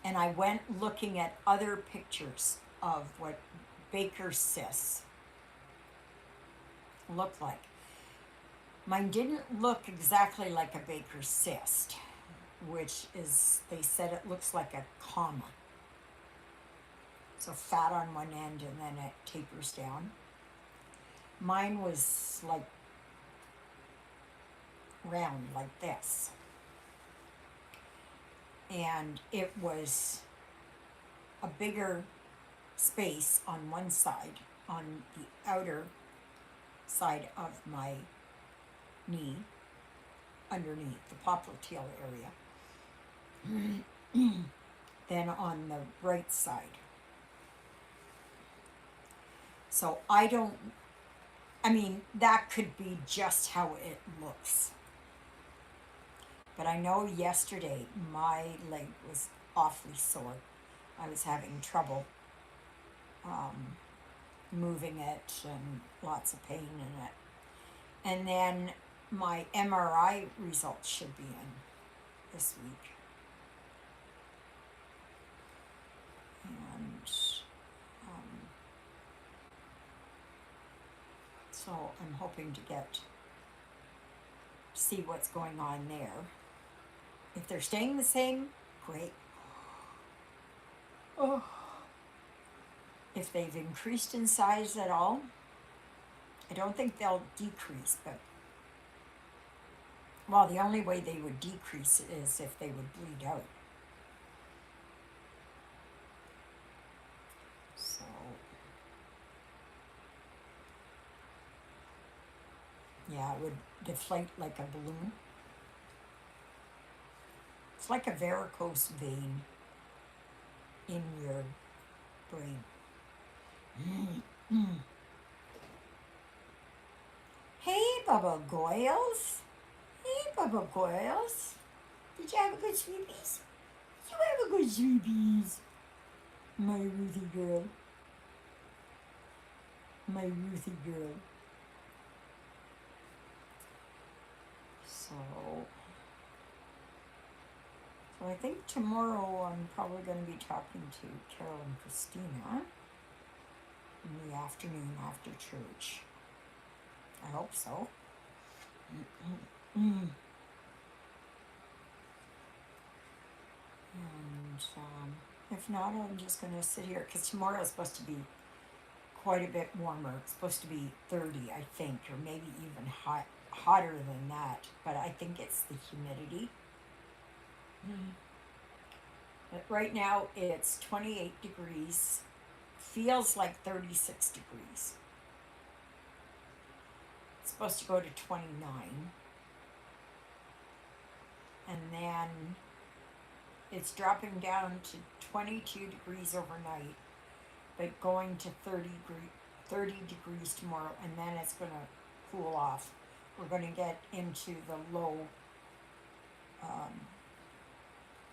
and I went looking at other pictures of what Baker's cysts looked like. Mine didn't look exactly like a Baker's cyst, which is, they said it looks like a comma. So fat on one end and then it tapers down. Mine was like round like this. And it was a bigger space on one side, on the outer side of my knee, underneath the popliteal area, then on the right side. So I mean, that could be just how it looks. But I know yesterday my leg was awfully sore. I was having trouble moving it and lots of pain in it. And then my MRI results should be in this week. And so I'm hoping to see what's going on there. If they're staying the same, great. Oh. If they've increased in size at all, I don't think they'll decrease, but, well, the only way they would decrease is if they would bleed out. So, yeah, it would deflate like a balloon. It's like a varicose vein in your brain. Hey, Bubba Goyles. Hey, Bubba Goyles. Did you have a good sleepies? Did you have a good sleepies? My Ruthie girl. My Ruthie girl. So, So I think tomorrow I'm probably going to be talking to Carol and Christina in the afternoon after church. I hope so. And if not, I'm just going to sit here because tomorrow is supposed to be quite a bit warmer. It's supposed to be 30, I think, or maybe even hotter than that. But I think it's the humidity. But right now it's 28 degrees. Feels like 36 degrees. It's supposed to go to 29. And then it's dropping down to 22 degrees overnight, but going to 30 degrees tomorrow, and then it's going to cool off. We're going to get into um,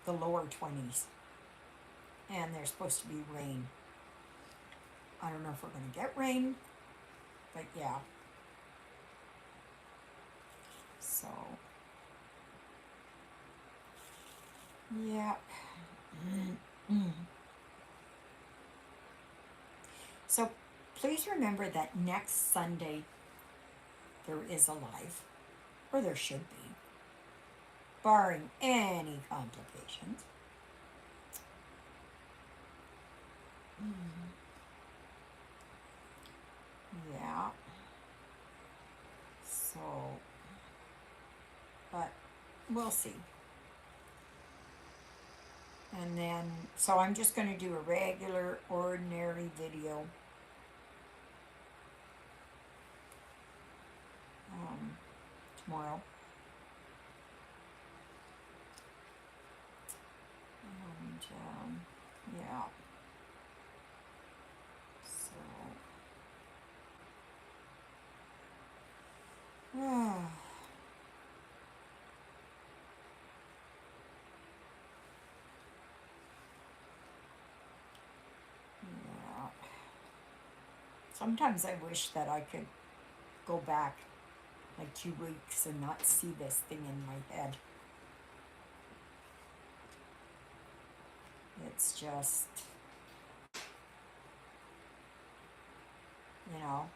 the lower 20s, and there's supposed to be rain. I don't know if we're going to get rain, but yeah. So, yeah. So please remember that next Sunday there is a live, or there should be, barring any complications. Yeah. So, but we'll see. And then, so I'm just going to do a regular, ordinary video tomorrow. And, yeah. So, yeah. Sometimes I wish that I could go back like 2 weeks and not see this thing in my head. It's just, you know,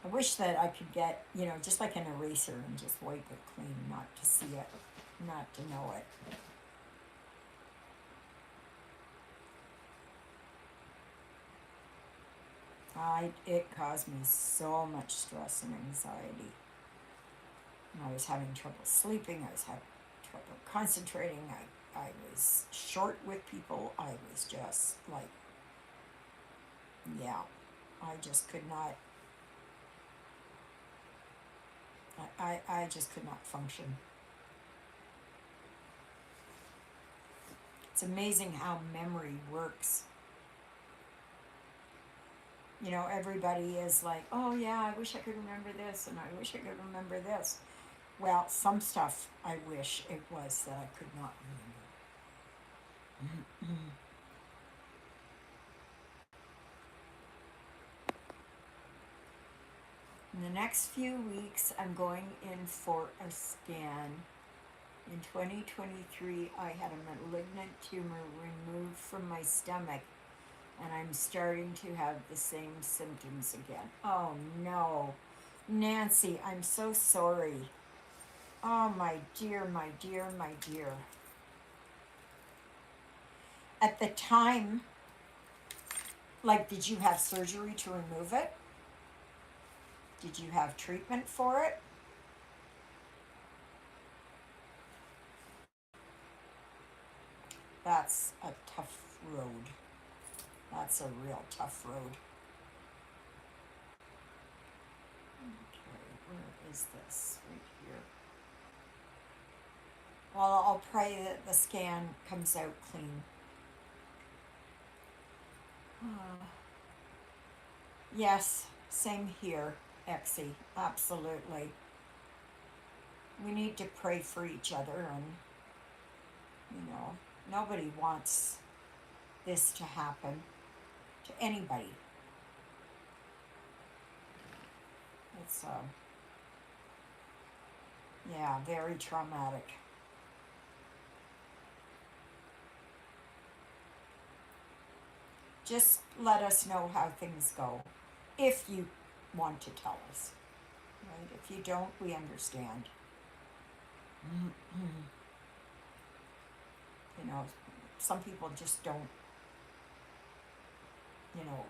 I wish that I could get, just like an eraser and just wipe it clean, not to see it, not to know it. It caused me so much stress and anxiety. And I was having trouble sleeping. I was having trouble concentrating. I was short with people. I was just like, yeah, I just could not, I just could not function. It's amazing how memory works. Everybody is like, oh yeah, I wish I could remember this, and I wish I could remember this. Well, some stuff I wish it was that I could not remember. In the next few weeks, I'm going in for a scan. In 2023, I had a malignant tumor removed from my stomach, and I'm starting to have the same symptoms again. Oh no. Nancy, I'm so sorry. Oh, my dear, my dear, my dear. At the time, did you have surgery to remove it? Did you have treatment for it? That's a tough road. That's a real tough road. Okay, where is this? Right here. Well, I'll pray that the scan comes out clean. Yes, same here, Exie. Absolutely. We need to pray for each other, and, nobody wants this to happen to anybody. It's, yeah, very traumatic. Just let us know how things go, if you want to tell us. Right? If you don't, we understand. You know, some people just don't, you know,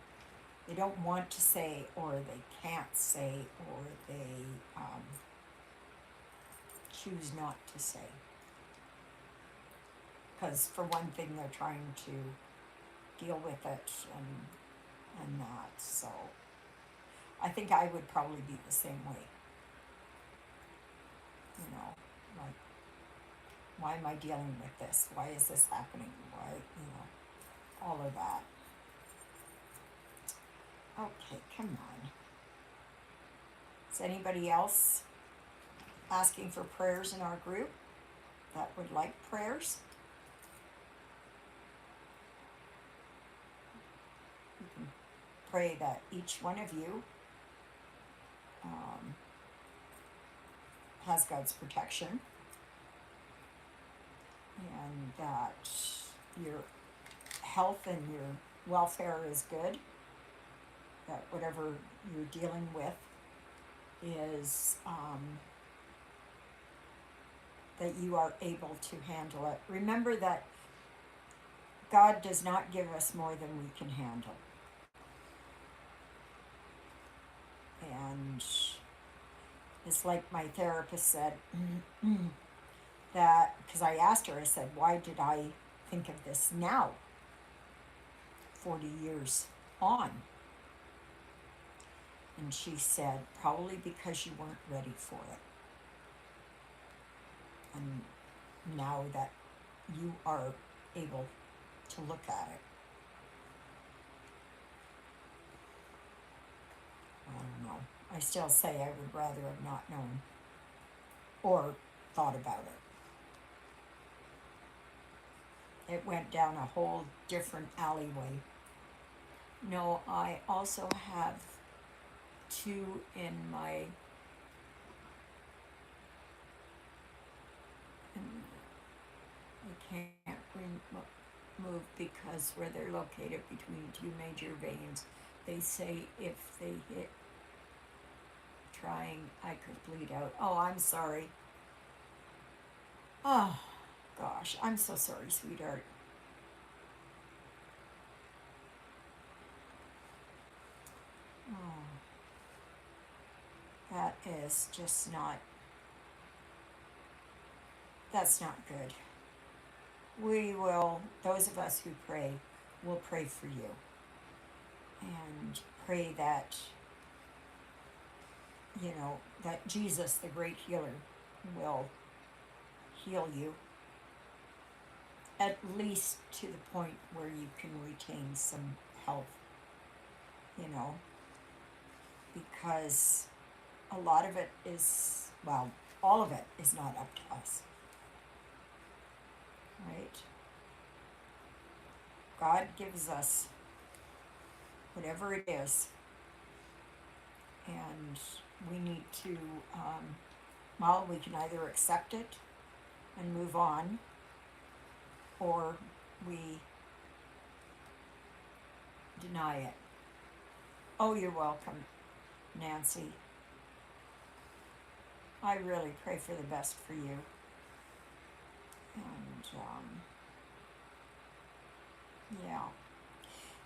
they don't want to say, or they can't say, or they choose not to say. Because for one thing, they're trying to deal with it and that. So I think I would probably be the same way. You know, like, why am I dealing with this? Why is this happening? Why, all of that. Okay, come on. Is anybody else asking for prayers in our group that would like prayers? You can pray that each one of you has God's protection, and that your health and your welfare is good, that whatever you're dealing with is that you are able to handle it. Remember that God does not give us more than we can handle. And it's like my therapist said, that, because I asked her, I said, why did I think of this now, 40 years on? And she said, probably because you weren't ready for it. And now that you are able to look at it, I don't know. I still say I would rather have not known or thought about it. It went down a whole different alleyway. No, I also have 2 in my I can't remove because where they're located between 2 major veins, they say if they hit trying, I could bleed out. Oh, I'm sorry. Oh, gosh, I'm so sorry, sweetheart. Oh, that is just not, that's not good. We will, those of us who pray, will pray for you and pray that, that Jesus, the great healer, will heal you, at least to the point where you can retain some health, because a lot of it is, well, all of it is not up to us, right? God gives us whatever it is, and we need to, we can either accept it and move on, or we deny it. Oh, you're welcome, Nancy. I really pray for the best for you. And, yeah.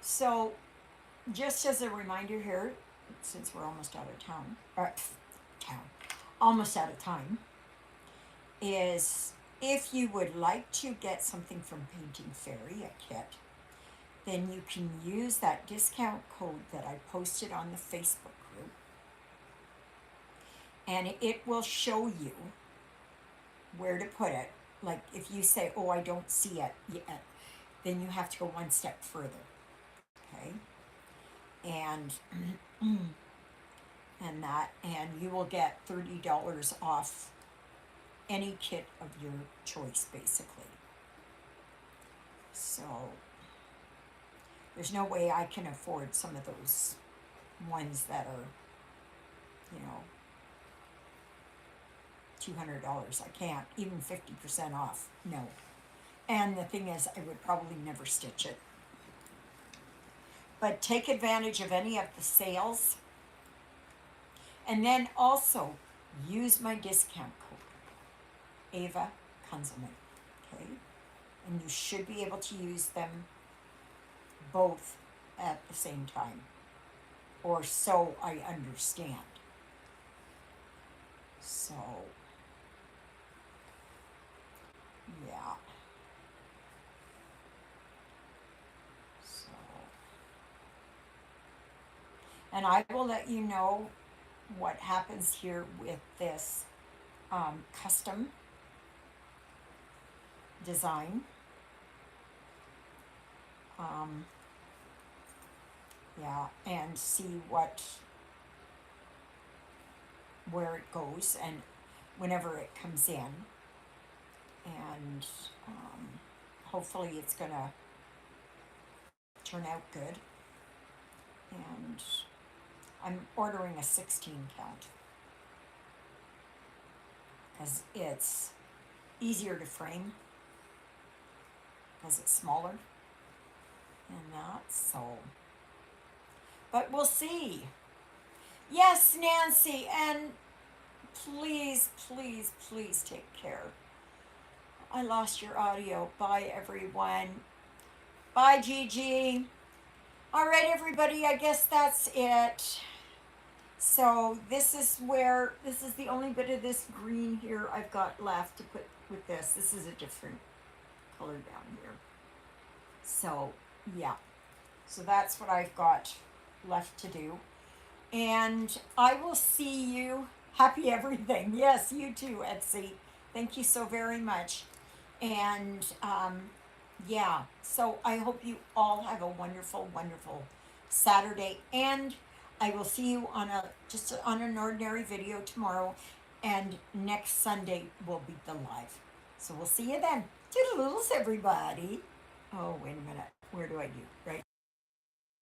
So, just as a reminder here, since we're almost out of almost out of time, is if you would like to get something from Painting Fairy, a kit, then you can use that discount code that I posted on the Facebook group, and it will show you where to put it. Like if you say, oh, I don't see it yet, then you have to go one step further, okay? And and you will get $30 off any kit of your choice, basically. So there's no way I can afford some of those ones that are, $200. I can't, even 50% off, no. And the thing is, I would probably never stitch it. But take advantage of any of the sales. And then also use my discount code, Ava Kunzelman. Okay? And you should be able to use them both at the same time. Or so I understand. So, yeah. So, and I will let you know what happens here with this custom design. Um, yeah, and see where it goes and whenever it comes in. And hopefully it's gonna turn out good. And I'm ordering a 16 count because it's easier to frame because it's smaller and that, so, but we'll see. Yes, Nancy, and please, please, please take care. I lost your audio. Bye, everyone. Bye, Gigi. All right, everybody, I guess that's it. So this is the only bit of this green here I've got left to put with this. This is a different color down here. So, yeah. So that's what I've got left to do. And I will see you. Happy everything. Yes, you too, Etsy. Thank you so very much. And yeah, so I hope you all have a wonderful, wonderful Saturday. And I will see you just on an ordinary video tomorrow. And next Sunday will be the live. So we'll see you then. Toodaloodles, everybody. Oh, wait a minute. Where do I do? Right